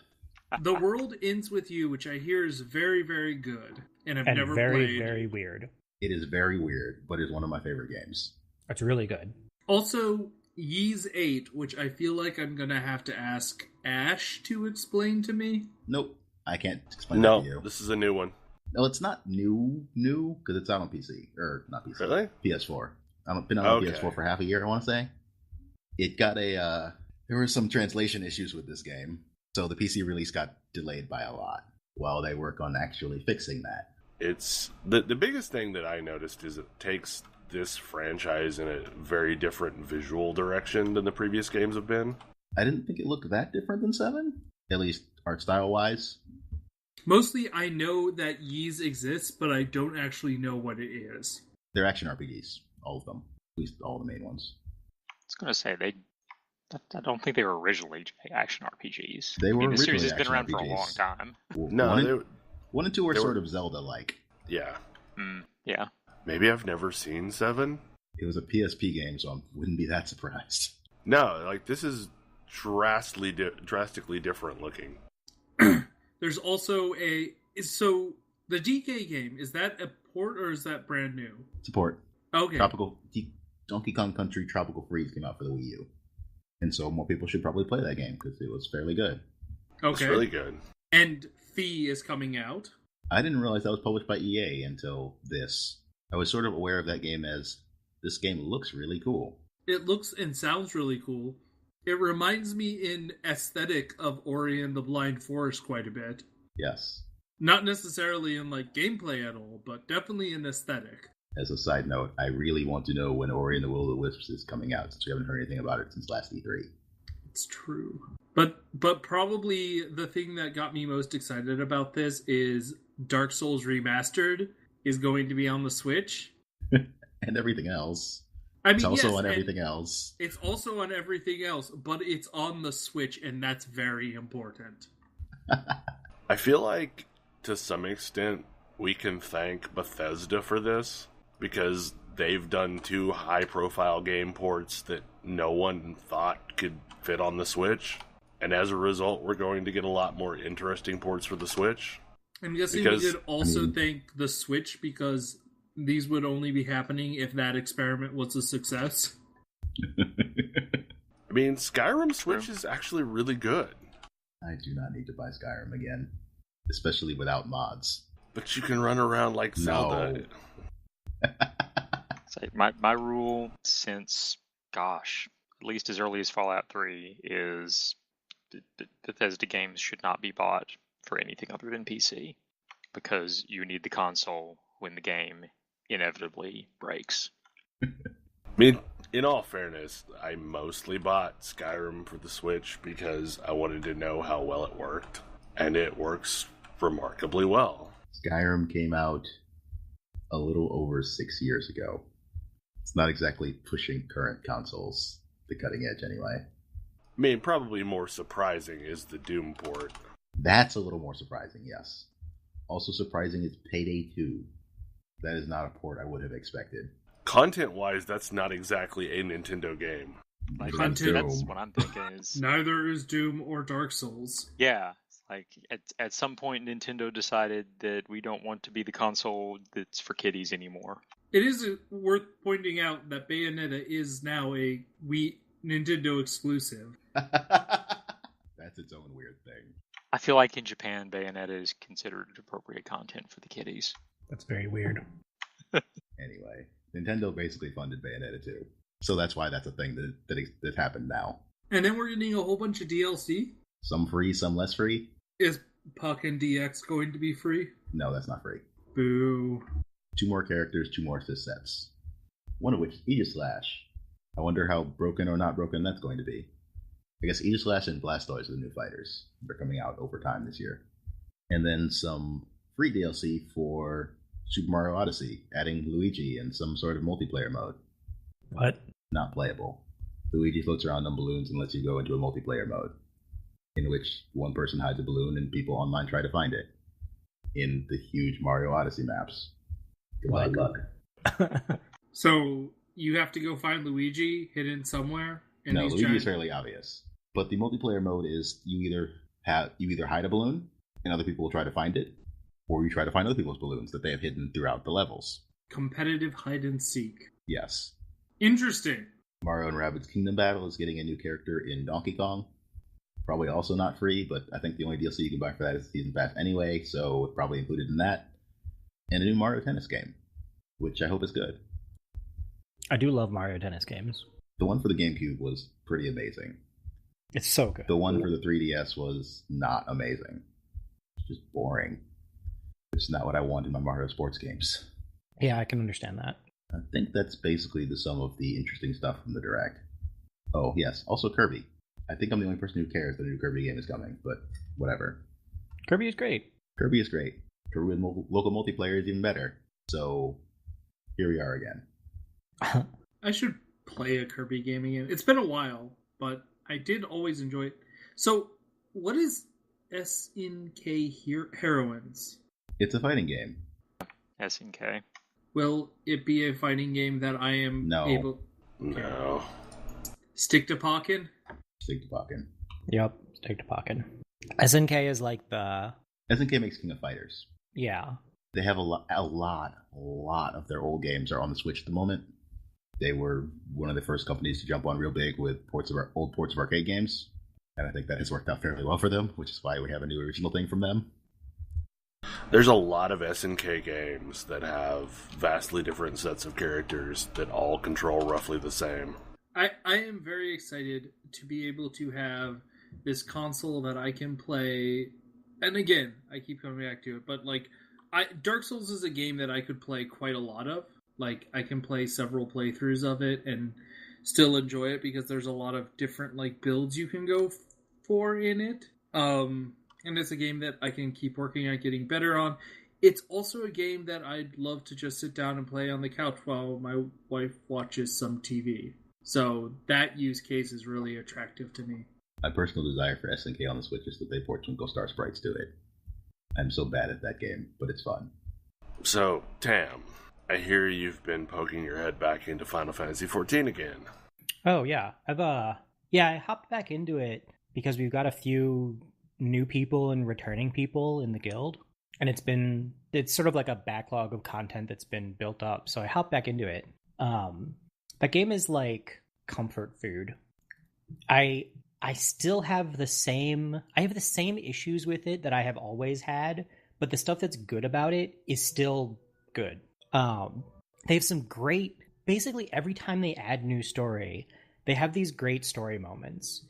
The World Ends With You, which I hear is very, very good, and I've never very, played. very weird. It is very weird, but is one of my favorite games. It's really good. Also, Ys 8, which I feel like I'm going to have to ask Ash to explain to me. Nope, I can't explain that to you. No, this is a new one. No, it's not new, because it's out on PC. Or, not PC. Really? PS4. I've been on PS4 for half a year, I want to say. It got there were some translation issues with this game, so the PC release got delayed by a lot, while they work on actually fixing that. It's the biggest thing that I noticed is it takes this franchise in a very different visual direction than the previous games have been. I didn't think it looked that different than 7, at least art style wise. Mostly, I know that Ys exists, but I don't actually know what it is. They're action RPGs, all of them, at least all the main ones. I was going to say, I don't think they were originally action RPGs. They were the series has been around RPGs. for a long time. No, one and two were sort of Zelda-like. Yeah. Yeah. Maybe I've never seen 7. It was a PSP game, so I wouldn't be that surprised. No, like this is drastically different looking. There's also so the DK game, is that a port or is that brand new? It's a port. Okay. Donkey Kong Country Tropical Freeze came out for the Wii U. And so more people should probably play that game because it was fairly good. Okay. It's really good. And Fee is coming out. I didn't realize that was published by EA until this. I was sort of aware of that game as this game looks really cool. It looks and sounds really cool. It reminds me in aesthetic of Ori and the Blind Forest quite a bit. Yes. Not necessarily in like gameplay at all, but definitely in aesthetic. As a side note, I really want to know when Ori and the Will of the Wisps is coming out, since we haven't heard anything about it since last E3. It's true. But probably the thing that got me most excited about this is Dark Souls Remastered is going to be on the Switch. And everything else. I mean, it's also on everything else. It's also on everything else, but it's on the Switch, and that's very important. I feel like, to some extent, we can thank Bethesda for this, because they've done 2 high-profile game ports that no one thought could fit on the Switch, and as a result, we're going to get a lot more interesting ports for the Switch. I'm guessing we could also thank the Switch, because these would only be happening if that experiment was a success. I mean, Skyrim Switch is actually really good. I do not need to buy Skyrim again, especially without mods. But you can run around like Zelda. So my rule since, at least as early as Fallout 3 is Bethesda games should not be bought for anything other than PC, because you need the console when the game inevitably breaks. I mean, in all fairness, I mostly bought Skyrim for the Switch because I wanted to know how well it worked, and it works remarkably well. Skyrim came out a little over 6 years ago. It's not exactly pushing current consoles to cutting edge anyway. I mean, probably more surprising is the Doom port. That's a little more surprising, yes. Also surprising is Payday 2. That is not a port I would have expected. Content-wise, that's not exactly a Nintendo game. That's what I'm thinking is... Neither is Doom or Dark Souls. Yeah. Like, at some point, Nintendo decided that we don't want to be the console that's for kiddies anymore. It is worth pointing out that Bayonetta is now a Nintendo exclusive. That's its own weird thing. I feel like in Japan, Bayonetta is considered appropriate content for the kiddies. That's very weird. Anyway, Nintendo basically funded Bayonetta 2. So that's why that's a thing that happened now. And then we're getting a whole bunch of DLC? Some free, some less free. Is Puck and DX going to be free? No, that's not free. Boo. 2 more characters, 2 more assist sets. One of which is Aegislash. I wonder how broken or not broken that's going to be. I guess Aegislash and Blastoise are the new fighters. They're coming out over time this year. And then some free DLC for Super Mario Odyssey, adding Luigi in some sort of multiplayer mode. What? Not playable. Luigi floats around on balloons and lets you go into a multiplayer mode, in which one person hides a balloon and people online try to find it in the huge Mario Odyssey maps. Goodbye luck. So you have to go find Luigi hidden somewhere? No, Luigi is fairly obvious. But the multiplayer mode is you either hide a balloon and other people will try to find it, or you try to find other people's balloons that they have hidden throughout the levels. Competitive hide and seek. Yes. Interesting. Mario and Rabbids Kingdom Battle is getting a new character in Donkey Kong. Probably also not free, but I think the only DLC you can buy for that is the Season Pass anyway, so it's probably included in that. And a new Mario Tennis game, which I hope is good. I do love Mario Tennis games. The one for the GameCube was pretty amazing. It's so good. The one for the 3DS was not amazing. It's just boring. It's not what I want in my Mario sports games. Yeah, I can understand that. I think that's basically the sum of the interesting stuff from the Direct. Oh, yes. Also Kirby. I think I'm the only person who cares that a new Kirby game is coming, but whatever. Kirby is great. Kirby is great. Kirby with local multiplayer is even better. So, here we are again. I should play a Kirby game again. It's been a while, but I did always enjoy it. So, what is SNK Heroines? It's a fighting game. SNK. Will it be a fighting game that I am able... No. Stick to Pokken? Stick to Pokken. Yep, stick to Pokken. SNK is like the... SNK makes King of Fighters. Yeah. They have a lot of their old games are on the Switch at the moment. They were one of the first companies to jump on real big with old ports of arcade games. And I think that has worked out fairly well for them, which is why we have a new original thing from them. There's a lot of SNK games that have vastly different sets of characters that all control roughly the same. I am very excited to be able to have this console that I can play. And again, I keep coming back to it, but like, Dark Souls is a game that I could play quite a lot of. Like, I can play several playthroughs of it and still enjoy it because there's a lot of different like builds you can go for in it. And it's a game that I can keep working at getting better on. It's also a game that I'd love to just sit down and play on the couch while my wife watches some TV. So that use case is really attractive to me. My personal desire for SNK on the Switch is that they port Twinkle Star sprites to it. I'm so bad at that game, but it's fun. So, Tam, I hear you've been poking your head back into Final Fantasy XIV again. Oh, yeah. I hopped back into it because we've got a few new people and returning people in the guild. And it's sort of like a backlog of content that's been built up. So I hopped back into it. That game is like comfort food. I still have the same issues with it that I have always had, but the stuff that's good about it is still good. They have some great, basically every time they add new story, they have these great story moments.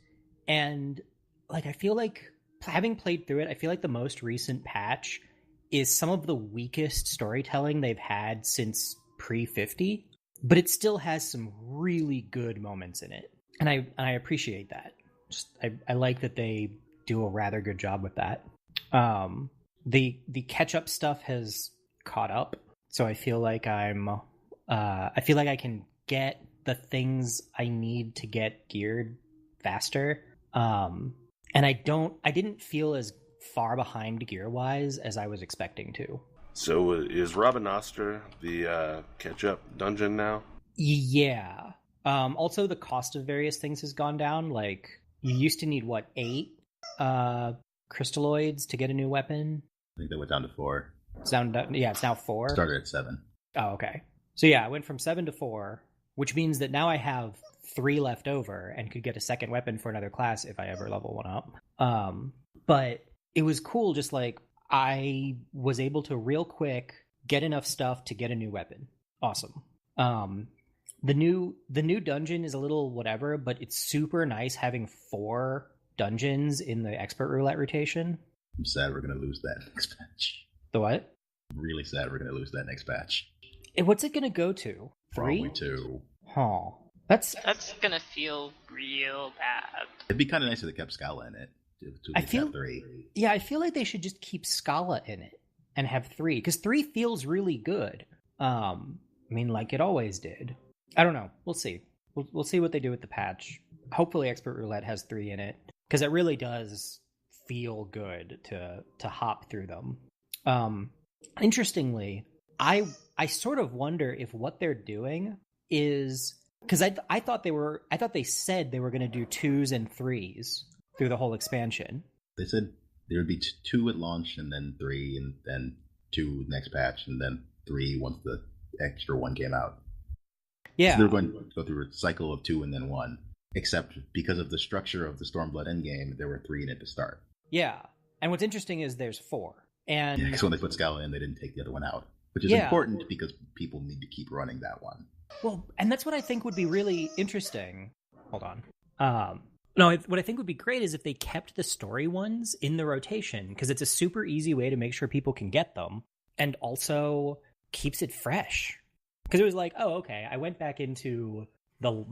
And like, I feel like having played through it, I feel like the most recent patch is some of the weakest storytelling they've had since pre-50, but it still has some really good moments in it. And I appreciate that. I like that they do a rather good job with that. The catch-up stuff has caught up, so I feel like I can get the things I need to get geared faster. And I didn't feel as far behind gear-wise as I was expecting to. So is Rabanastra the catch-up dungeon now? Yeah. Also, the cost of various things has gone down. Like, you used to need, 8 crystalloids to get a new weapon? I think they went down to 4. It's now 4? Started at 7. Oh, okay. So yeah, I went from 7 to 4, which means that now I have 3 left over and could get a second weapon for another class if I ever level one up. But it was cool, just like, I was able to real quick get enough stuff to get a new weapon. Awesome. The new dungeon is a little whatever, but it's super nice having 4 dungeons in the expert roulette rotation. I'm sad we're going to lose that next patch. The what? I'm really sad we're going to lose that next patch. What's it going to go to? 3? Probably 2. Huh. That's gonna feel real bad. It'd be kind of nice if they kept Scala in it. I feel 3. Yeah, I feel like they should just keep Scala in it and have 3, because 3 feels really good. I mean, like it always did. I don't know. We'll see. We'll see what they do with the patch. Hopefully, Expert Roulette has 3 in it, because it really does feel good to hop through them. Interestingly, I sort of wonder if what they're doing is, because I thought they said they were going to do 2s and 3s through the whole expansion. They said there would be 2 at launch, and then 3, and then 2 next patch, and then 3 once the extra 1 came out. Yeah. So they were going to go through a cycle of 2 and then 1. Except because of the structure of the Stormblood endgame, there were 3 in it to start. Yeah. And what's interesting is there's 4. And because when they put Scala in, they didn't take the other one out. Which is important because people need to keep running that one. Well, and that's what I think would be really interesting. Hold on. What I think would be great is if they kept the story ones in the rotation, because it's a super easy way to make sure people can get them, and also keeps it fresh. Because it was like, oh, okay, I went back into the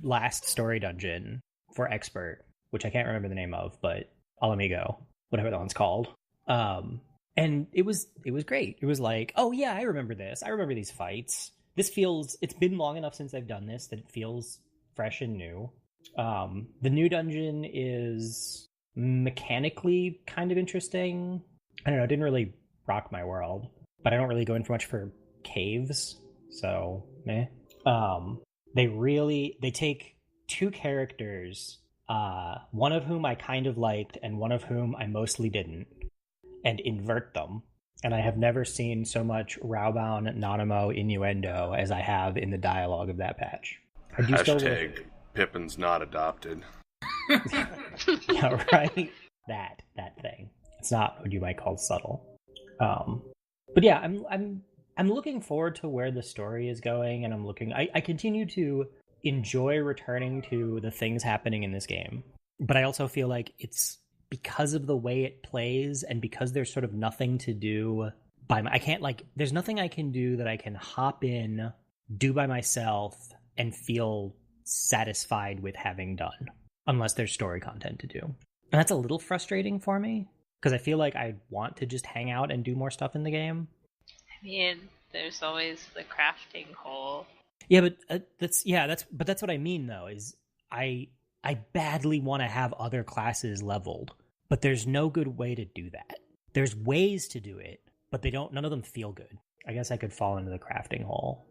last story dungeon for Expert, which I can't remember the name of, but Al Amigo, whatever that one's called. And it was great. It was like, oh yeah, I remember this. I remember these fights. It's been long enough since I've done this that it feels fresh and new. The new dungeon is mechanically kind of interesting. I don't know, it didn't really rock my world, but I don't really go in for much for caves, so meh. They take 2 characters, one of whom I kind of liked and one of whom I mostly didn't, and invert them. And I have never seen so much Raobound, Nanamo, innuendo as I have in the dialogue of that patch. Hashtag Pippin's not adopted. Yeah, right? That thing. It's not what you might call subtle. But yeah, I'm looking forward to where the story is going, and I continue to enjoy returning to the things happening in this game. But I also feel like it's because of the way it plays, and because there's sort of nothing to do there's nothing I can do that I can hop in, do by myself, and feel satisfied with having done, unless there's story content to do. And that's a little frustrating for me, because I feel like I want to just hang out and do more stuff in the game. I mean, there's always the crafting hole. Yeah, but that's what I mean though, is I badly want to have other classes leveled, but there's no good way to do that. There's ways to do it, but none of them feel good. I guess I could fall into the crafting hole,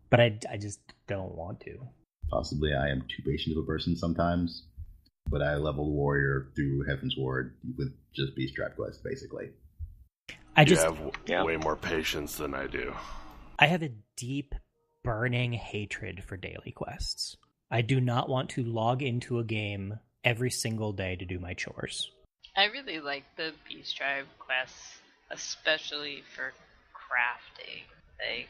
but I just don't want to. Possibly I am too patient of a person sometimes, but I leveled warrior through Heaven's Ward with just Beast Trap quest, basically. You have way more patience than I do. I have a deep, burning hatred for daily quests. I do not want to log into a game every single day to do my chores. I really like the Beast Tribe quests, especially for crafting. Like,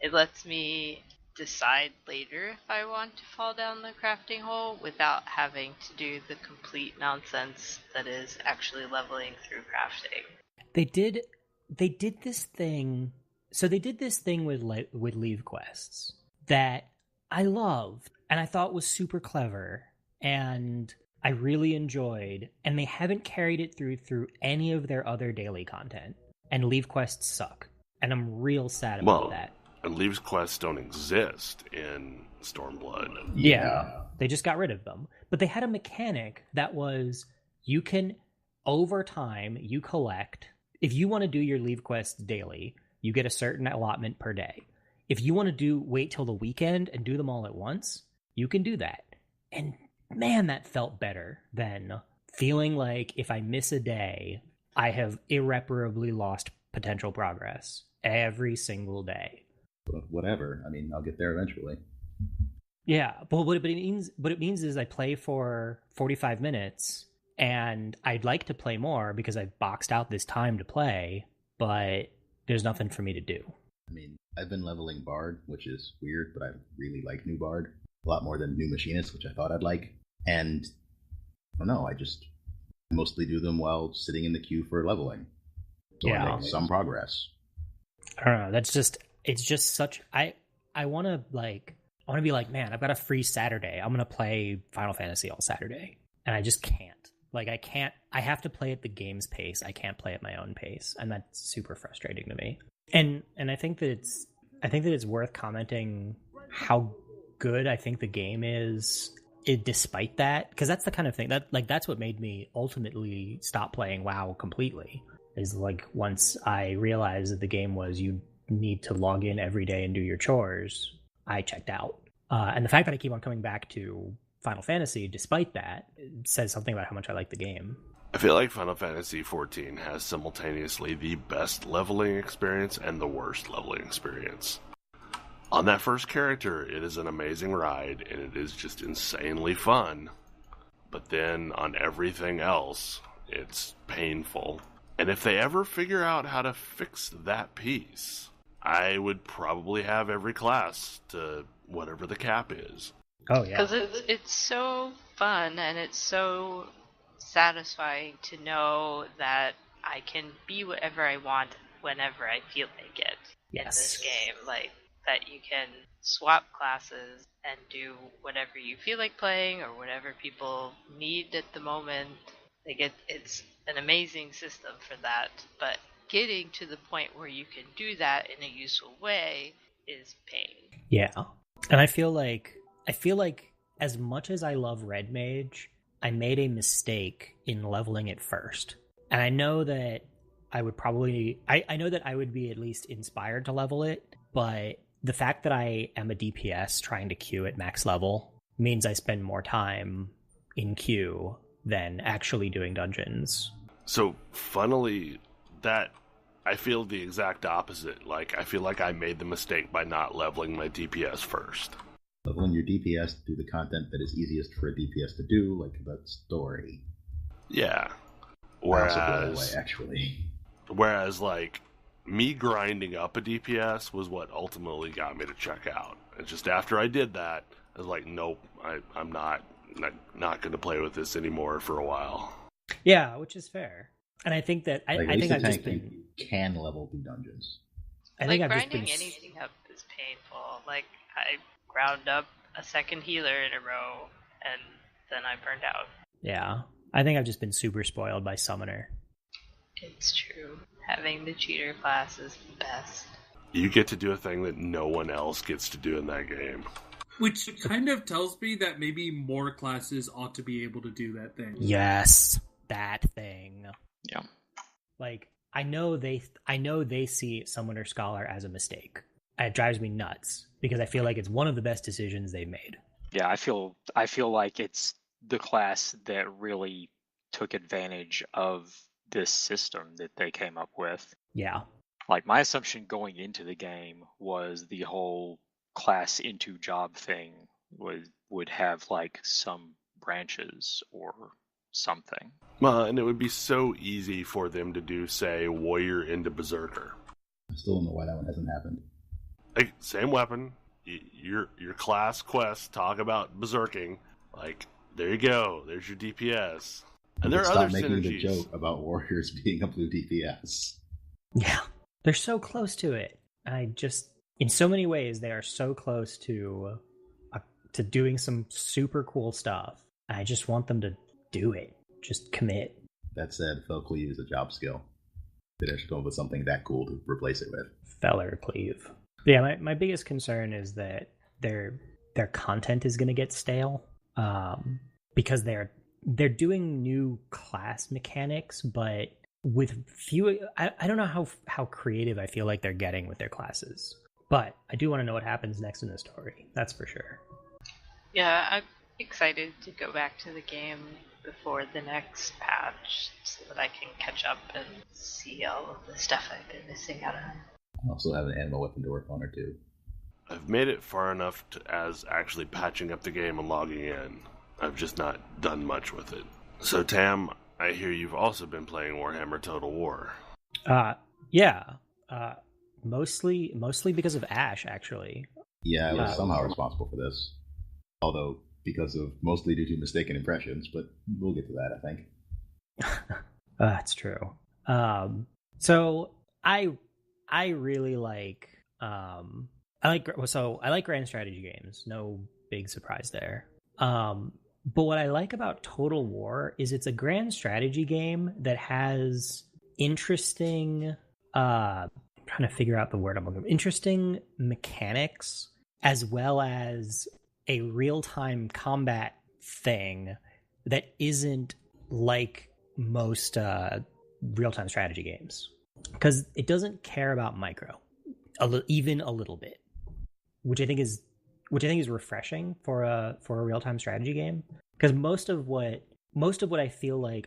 it lets me decide later if I want to fall down the crafting hole without having to do the complete nonsense that is actually leveling through crafting. They did this thing. So they did this thing with leave quests that I loved and I thought was super clever and I really enjoyed, and they haven't carried it through any of their other daily content. And leave quests suck, and I'm real sad about that. And leave quests don't exist in Stormblood. Yeah, they just got rid of them. But they had a mechanic that was, you can, over time, you collect. If you want to do your leave quests daily, you get a certain allotment per day. If you want to wait till the weekend and do them all at once, you can do that. And man, that felt better than feeling like if I miss a day, I have irreparably lost potential progress every single day. Whatever. I mean, I'll get there eventually. Yeah, but what it means is I play for 45 minutes, and I'd like to play more because I've boxed out this time to play, but there's nothing for me to do. I mean, I've been leveling Bard, which is weird, but I really like new Bard a lot more than new Machinist, which I thought I'd like. And I don't know, I mostly do them while sitting in the queue for leveling. So I make some progress. I don't know. It's just such. I want to be like, man, I've got a free Saturday. I'm gonna play Final Fantasy all Saturday, and I just can't. I have to play at the game's pace. I can't play at my own pace, and that's super frustrating to me. And I think that it's worth commenting how good I think the game is. Despite that, because that's the kind of thing that's what made me ultimately stop playing WoW completely. Is like once I realized that the game was you need to log in every day and do your chores, I checked out. And the fact that I keep on coming back to Final Fantasy, despite that, says something about how much I like the game. I feel like Final Fantasy XIV has simultaneously the best leveling experience and the worst leveling experience. On that first character, it is an amazing ride, and it is just insanely fun. But then on everything else, it's painful. And if they ever figure out how to fix that piece, I would probably have every class to whatever the cap is. Oh, yeah. Because it's so fun, and it's so satisfying to know that I can be whatever I want whenever I feel like it in this game. Like, that you can swap classes and do whatever you feel like playing or whatever people need at the moment. Like it's an amazing system for that, but getting to the point where you can do that in a useful way is pain. Yeah. And I feel like as much as I love Red Mage, I made a mistake in leveling it first. And I know that I would probably I know that I would be at least inspired to level it, but the fact that I am a DPS trying to queue at max level means I spend more time in queue than actually doing dungeons. So, funnily, that I feel the exact opposite. Like, I feel like I made the mistake by not leveling my DPS first. Leveling your DPS to do the content that is easiest for a DPS to do, like the story. Yeah. I also feel that way, actually. Whereas, like, me grinding up a DPS was what ultimately got me to check out. And just after I did that, I was like, nope, I'm not going to play with this anymore for a while. Yeah, which is fair. And I think that I think I've just been... You can level through dungeons. I think I've grinding just been... anything up is painful. Like, I ground up a second healer in a row, and then I burned out. Yeah, I think I've just been super spoiled by Summoner. It's true. Having the cheater class is the best. You get to do a thing that no one else gets to do in that game. Which kind of tells me that maybe more classes ought to be able to do that thing. Yes, that thing. Yeah. Like, I know they see Summoner Scholar as a mistake. It drives me nuts because I feel like it's one of the best decisions they've made. Yeah, I feel like it's the class that really took advantage of this system that they came up with. Yeah. Like, my assumption going into the game was the whole class into job thing would have like some branches or something. Well, and it would be so easy for them to do, say, warrior into berserker. I still don't know why that one hasn't happened. Like, same weapon, your class quests talk about berserking. Like, there you go. There's your DPS. And there are other synergies. Stop making the joke about warriors being a blue DPS. Yeah, they're so close to it. In so many ways, they are so close to doing some super cool stuff. I just want them to do it. Just commit. That said, Fell Cleave is a job skill. They should come up with something that cool to replace it with. Feller Cleave. Yeah, my biggest concern is that their content is going to get stale because they're doing new class mechanics, but with few. I don't know how creative I feel like they're getting with their classes, but I do want to know what happens next in the story. That's for sure. Yeah, I'm excited to go back to the game before the next patch so that I can catch up and see all of the stuff I've been missing out on. I also have an animal weapon to work on or two. I've made it far enough as actually patching up the game and logging in. I've just not done much with it. So, Tam, I hear you've also been playing Warhammer Total War. Yeah. mostly because of Ash, actually. Yeah, I was somehow responsible for this. Although, because of mostly due to mistaken impressions, but we'll get to that, I think. That's true. So I really like I like grand strategy games. No big surprise there. But what I like about Total War is it's a grand strategy game that has interesting I'm trying to figure out the word I'm looking for. Interesting mechanics, as well as a real-time combat thing that isn't like most real-time strategy games, because it doesn't care about micro, even a little bit, which I think is refreshing for a real-time strategy game. Because most of what I feel like,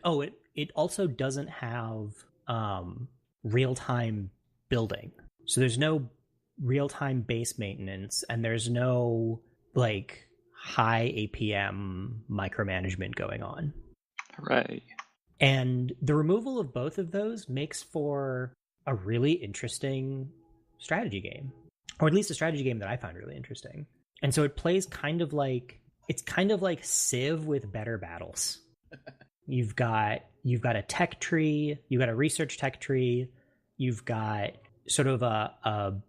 it also doesn't have real-time building, so there's no real-time base maintenance, and there's no like high APM micromanagement going on. Right. And the removal of both of those makes for a really interesting strategy game, or at least a strategy game that I find really interesting. And so it plays kind of like Civ with better battles. You've got a tech tree, you've got a research tech tree, you've got sort of a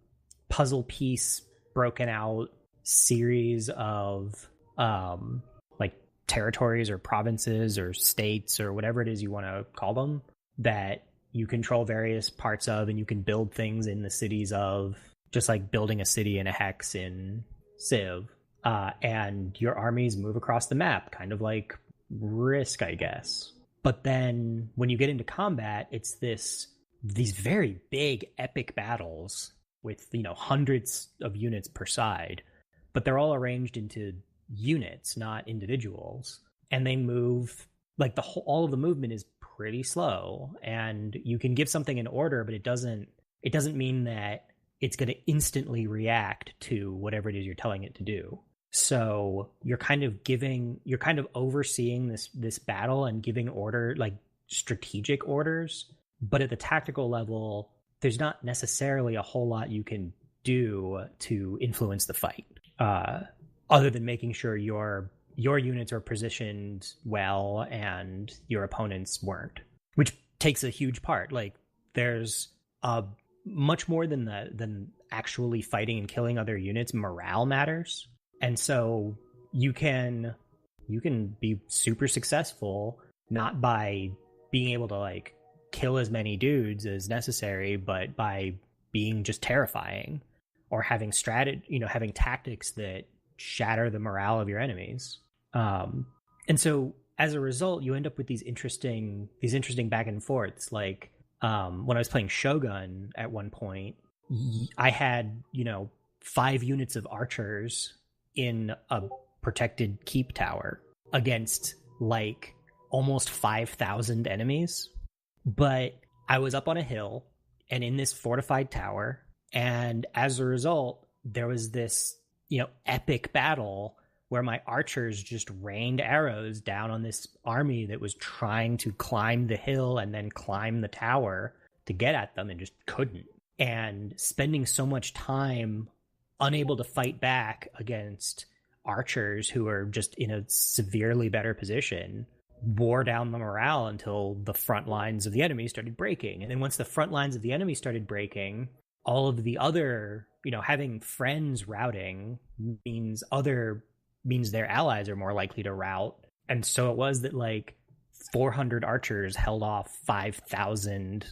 puzzle piece broken out series of like territories or provinces or states or whatever it is you want to call them, that you control various parts of, and you can build things in the cities of, just like building a city in a hex in Civ. And your armies move across the map, kind of like Risk, I guess. But then when you get into combat, it's these very big epic battles with, hundreds of units per side, but they're all arranged into units, not individuals. And they move, like all of the movement is pretty slow, and you can give something an order, but it doesn't mean that it's going to instantly react to whatever it is you're telling it to do. So you're kind of overseeing this battle and giving order, like strategic orders, but at the tactical level, there's not necessarily a whole lot you can do to influence the fight, other than making sure your units are positioned well and your opponents weren't, which takes a huge part. Like, there's much more than actually fighting and killing other units. Morale matters. And so you can be super successful, not by being able to like kill as many dudes as necessary, but by being just terrifying, or having having tactics that shatter the morale of your enemies. And so as a result, you end up with these interesting back and forths. Like, when I was playing Shogun at one point, I had, 5 units of archers in a protected keep tower against like almost 5,000 enemies. But I was up on a hill and in this fortified tower, and as a result, there was this, epic battle where my archers just rained arrows down on this army that was trying to climb the hill and then climb the tower to get at them, and just couldn't. And spending so much time unable to fight back against archers who are just in a severely better position wore down the morale until the front lines of the enemy started breaking. And then once the front lines of the enemy started breaking, all of the other, having friends routing means their allies are more likely to rout. And so it was that like 400 archers held off 5,000,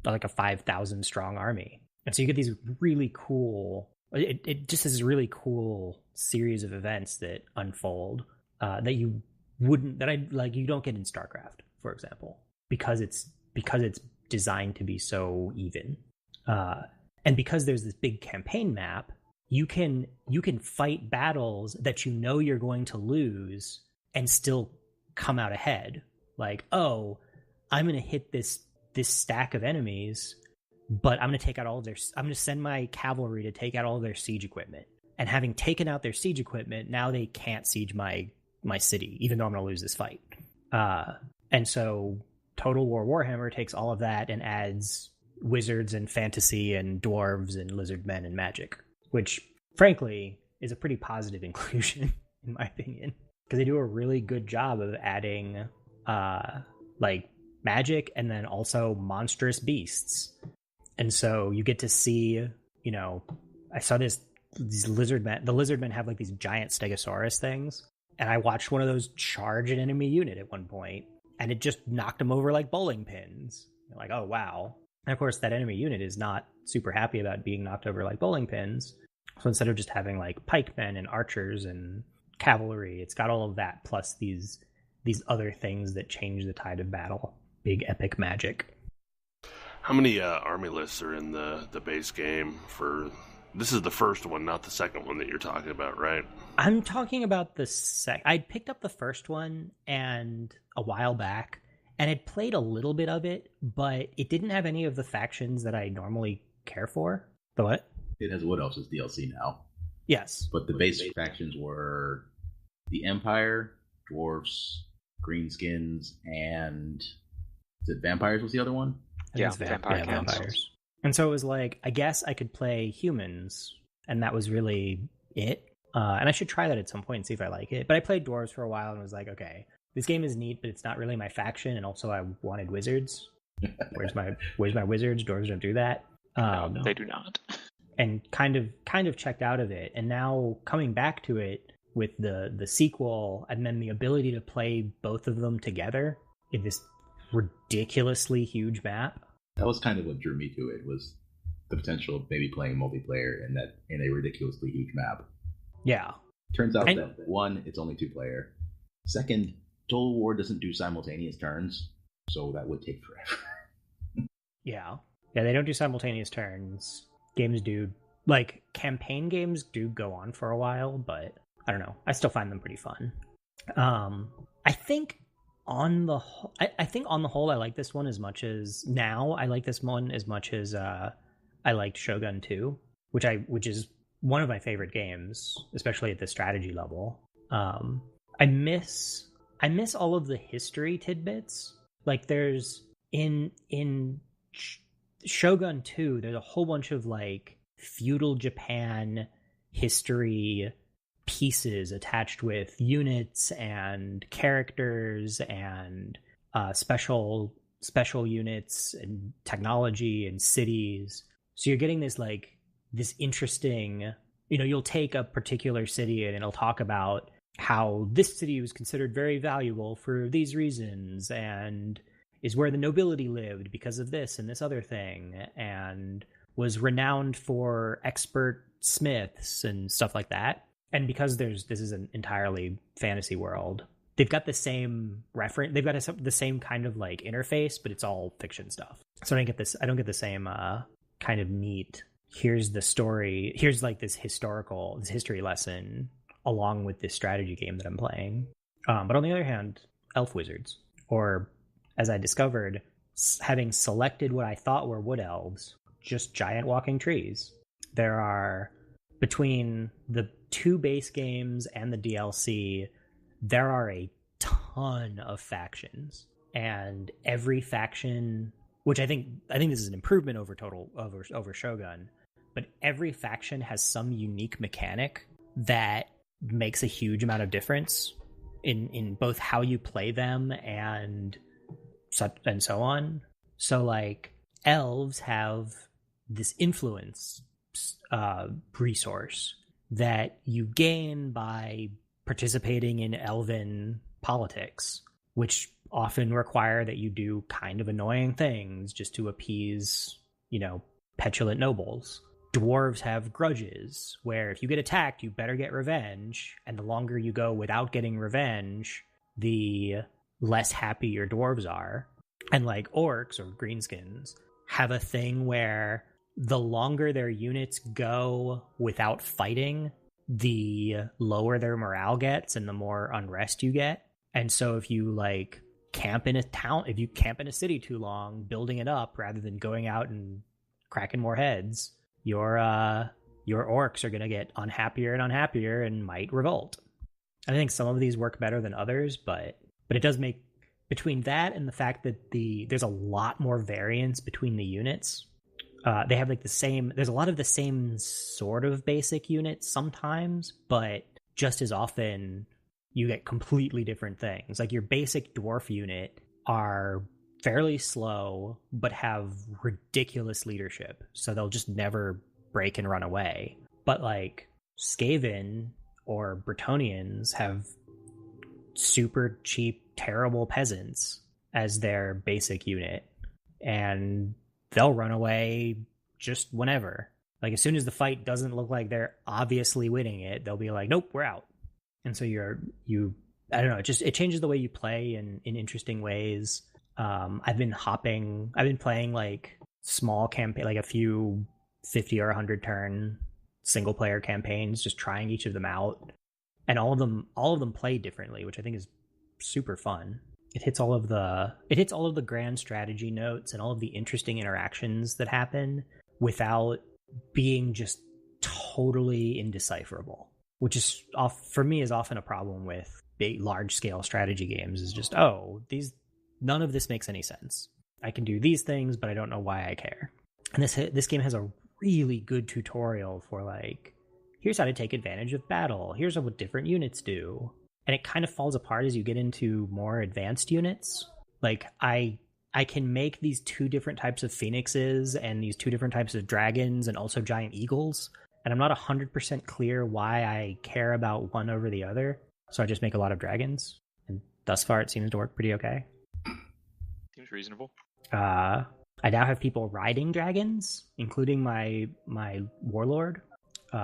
like a 5,000 strong army. And so you get these really cool, it just is a really cool series of events that unfold that you don't get in StarCraft, for example, because it's designed to be so even. And because there's this big campaign map, you can fight battles that you're going to lose and still come out ahead. Like, oh, I'm going to hit this stack of enemies, but I'm going to take out I'm going to send my cavalry to take out all of their siege equipment. And having taken out their siege equipment, now they can't siege my city, even though I'm going to lose this fight. And so Total War Warhammer takes all of that and adds wizards and fantasy and dwarves and lizard men and magic, which frankly is a pretty positive inclusion in my opinion, because they do a really good job of adding like magic and then also monstrous beasts. And so you get to see, you know, I saw these lizard men. The lizard men have like these giant stegosaurus things, and I watched one of those charge an enemy unit at one point, and it just knocked them over like bowling pins. You're like, oh wow. And of course that enemy unit is not super happy about being knocked over like bowling pins. So instead of just having like pikemen and archers and cavalry, it's got all of that plus these other things that change the tide of battle. Big epic magic. How many army lists are in the base game for... This is the first one, not the second one that you're talking about, right? I'm talking about the I picked up the first one and a while back, and had played a little bit of it, but it didn't have any of the factions that I normally care for. The what? It has Wood Elves as DLC now. Yes. But the base factions were the Empire, Dwarfs, Greenskins, and... Is it Vampires was the other one? Yeah, vampires. And so it was like, I guess I could play humans, and that was really it. And I should try that at some point and see if I like it. But I played dwarves for a while and was like, okay, this game is neat, but it's not really my faction. And also, I wanted wizards. Where's my wizards? Dwarves don't do that. No, they do not. And kind of checked out of it. And now coming back to it with the sequel, and then the ability to play both of them together in this ridiculously huge map. That was kind of what drew me to it, was the potential of maybe playing multiplayer in a ridiculously huge map. Yeah. Turns out that one, it's only 2-player. Second, Total War doesn't do simultaneous turns, so that would take forever. Yeah, they don't do simultaneous turns. Games do, like, campaign games do go on for a while, but I don't know. I still find them pretty fun. I think on the whole, I like this one as much as I like this one as much as I liked Shogun 2, which is one of my favorite games, especially at the strategy level. I miss all of the history tidbits. Like there's in Shogun 2, there's a whole bunch of like feudal Japan history pieces attached with units and characters and special units and technology and cities. So you're getting this interesting, you'll take a particular city and it'll talk about how this city was considered very valuable for these reasons and is where the nobility lived because of this and this other thing, and was renowned for expert smiths and stuff like that. And because this is an entirely fantasy world, they've got the same reference. They've got the same kind of like interface, but it's all fiction stuff. So I don't get the same kind of neat. Here's the story. Here's like this history lesson along with this strategy game that I'm playing. But on the other hand, elf wizards, or as I discovered, having selected what I thought were wood elves, just giant walking trees. There are, between the 2 base games and the DLC, there are a ton of factions, and every faction, which I think this is an improvement over Shogun, but every faction has some unique mechanic that makes a huge amount of difference in both how you play them and so on. So like elves have this influence resource that you gain by participating in elven politics, which often require that you do kind of annoying things just to appease, petulant nobles. Dwarves have grudges, where if you get attacked, you better get revenge, and the longer you go without getting revenge, the less happy your dwarves are. And like orcs or greenskins have a thing where the longer their units go without fighting, the lower their morale gets and the more unrest you get. And so if you like camp in a city too long, building it up rather than going out and cracking more heads, your orcs are going to get unhappier and unhappier and might revolt. I think some of these work better than others, but it does make, between that and the fact that there's a lot more variance between the units, They have like the same. There's a lot of the same sort of basic units sometimes, but just as often you get completely different things. Like your basic dwarf unit are fairly slow, but have ridiculous leadership, so they'll just never break and run away. But like Skaven or Bretonnians have super cheap, terrible peasants as their basic unit, and they'll run away just whenever. Like as soon as the fight doesn't look like they're obviously winning it, they'll be like, nope, we're out. And so I don't know, it changes the way you play in interesting ways. I've been playing like small campaign, like a few 50 or 100 turn single player campaigns, just trying each of them out. And all of them play differently, which I think is super fun. It hits all of the grand strategy notes and all of the interesting interactions that happen without being just totally indecipherable, which is for me is often a problem with big, large scale strategy games. Is just none of this makes any sense. I can do these things, but I don't know why I care. And this game has a really good tutorial for like, here's how to take advantage of battle. Here's what different units do. And it kind of falls apart as you get into more advanced units. Like I can make these 2 different types of phoenixes and these 2 different types of dragons and also giant eagles. And I'm not 100% clear why I care about one over the other. So I just make a lot of dragons. And thus far it seems to work pretty okay. Seems reasonable. I now have people riding dragons, including my warlord.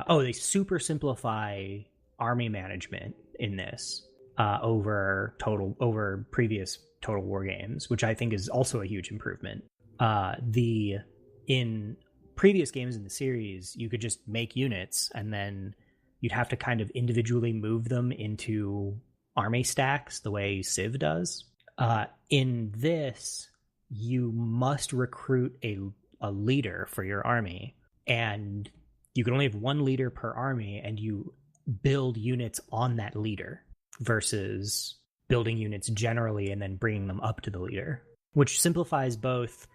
They super simplify army management in this over previous Total War games, which I think is also a huge improvement. In previous games in the series, you could just make units and then you'd have to kind of individually move them into army stacks the way Civ does. In this, you must recruit a leader for your army, and you can only have one leader per army, and you build units on that leader versus building units generally and then bringing them up to the leader, which simplifies both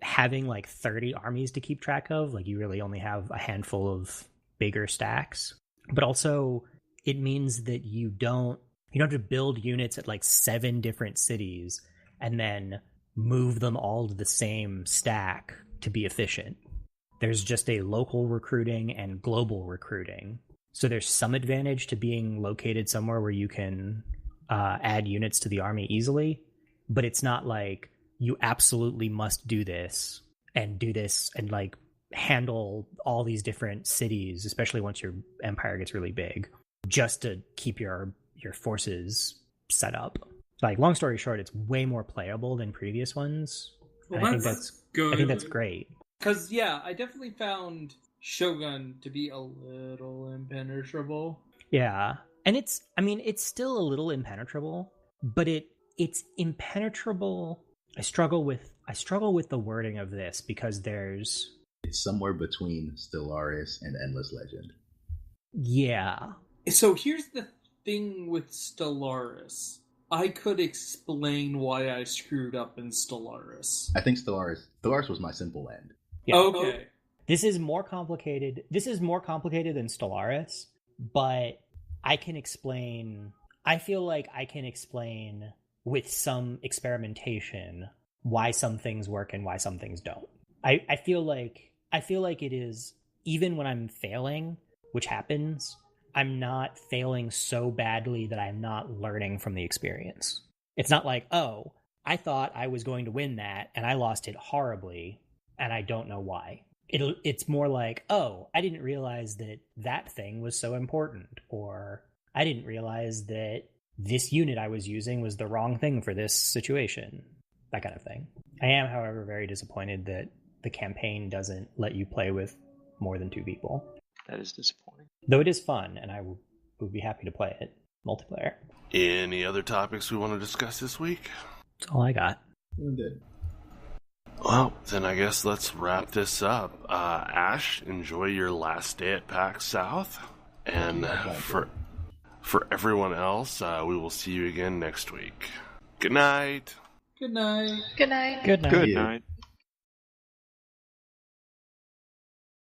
having like 30 armies to keep track of, like you really only have a handful of bigger stacks, but also it means that you don't have to build units at like 7 different cities and then move them all to the same stack to be efficient. There's just a local recruiting and global recruiting. So there's some advantage to being located somewhere where you can add units to the army easily, but it's not like you absolutely must do this and like handle all these different cities, especially once your empire gets really big, just to keep your forces set up. Like, long story short, it's way more playable than previous ones. Well, I think that's good. I think that's great. Because, yeah, I definitely found Shogun to be a little impenetrable. Yeah. And it's still a little impenetrable, but it's impenetrable. I struggle with the wording of this because it's somewhere between Stellaris and Endless Legend. Yeah. So here's the thing with Stellaris. I could explain why I screwed up in Stellaris. I think Stellaris was my simple end. Yeah. Okay. This is more complicated. This is more complicated than Stellaris, but I feel like I can explain with some experimentation why some things work and why some things don't. I feel like it is, even when I'm failing, which happens, I'm not failing so badly that I'm not learning from the experience. It's not like, oh, I thought I was going to win that and I lost it horribly and I don't know why. It's more like, oh, I didn't realize that thing was so important, or I didn't realize that this unit I was using was the wrong thing for this situation. That kind of thing. I am, however, very disappointed that the campaign doesn't let you play with more than 2 people. That is disappointing. Though it is fun, and I would be happy to play it multiplayer. Any other topics we want to discuss this week? That's all I got. Good. Well, then I guess let's wrap this up. Ash, enjoy your last day at Pax South. And for everyone else, we will see you again next week. Good night. Good night. Good night. Good night. Good night.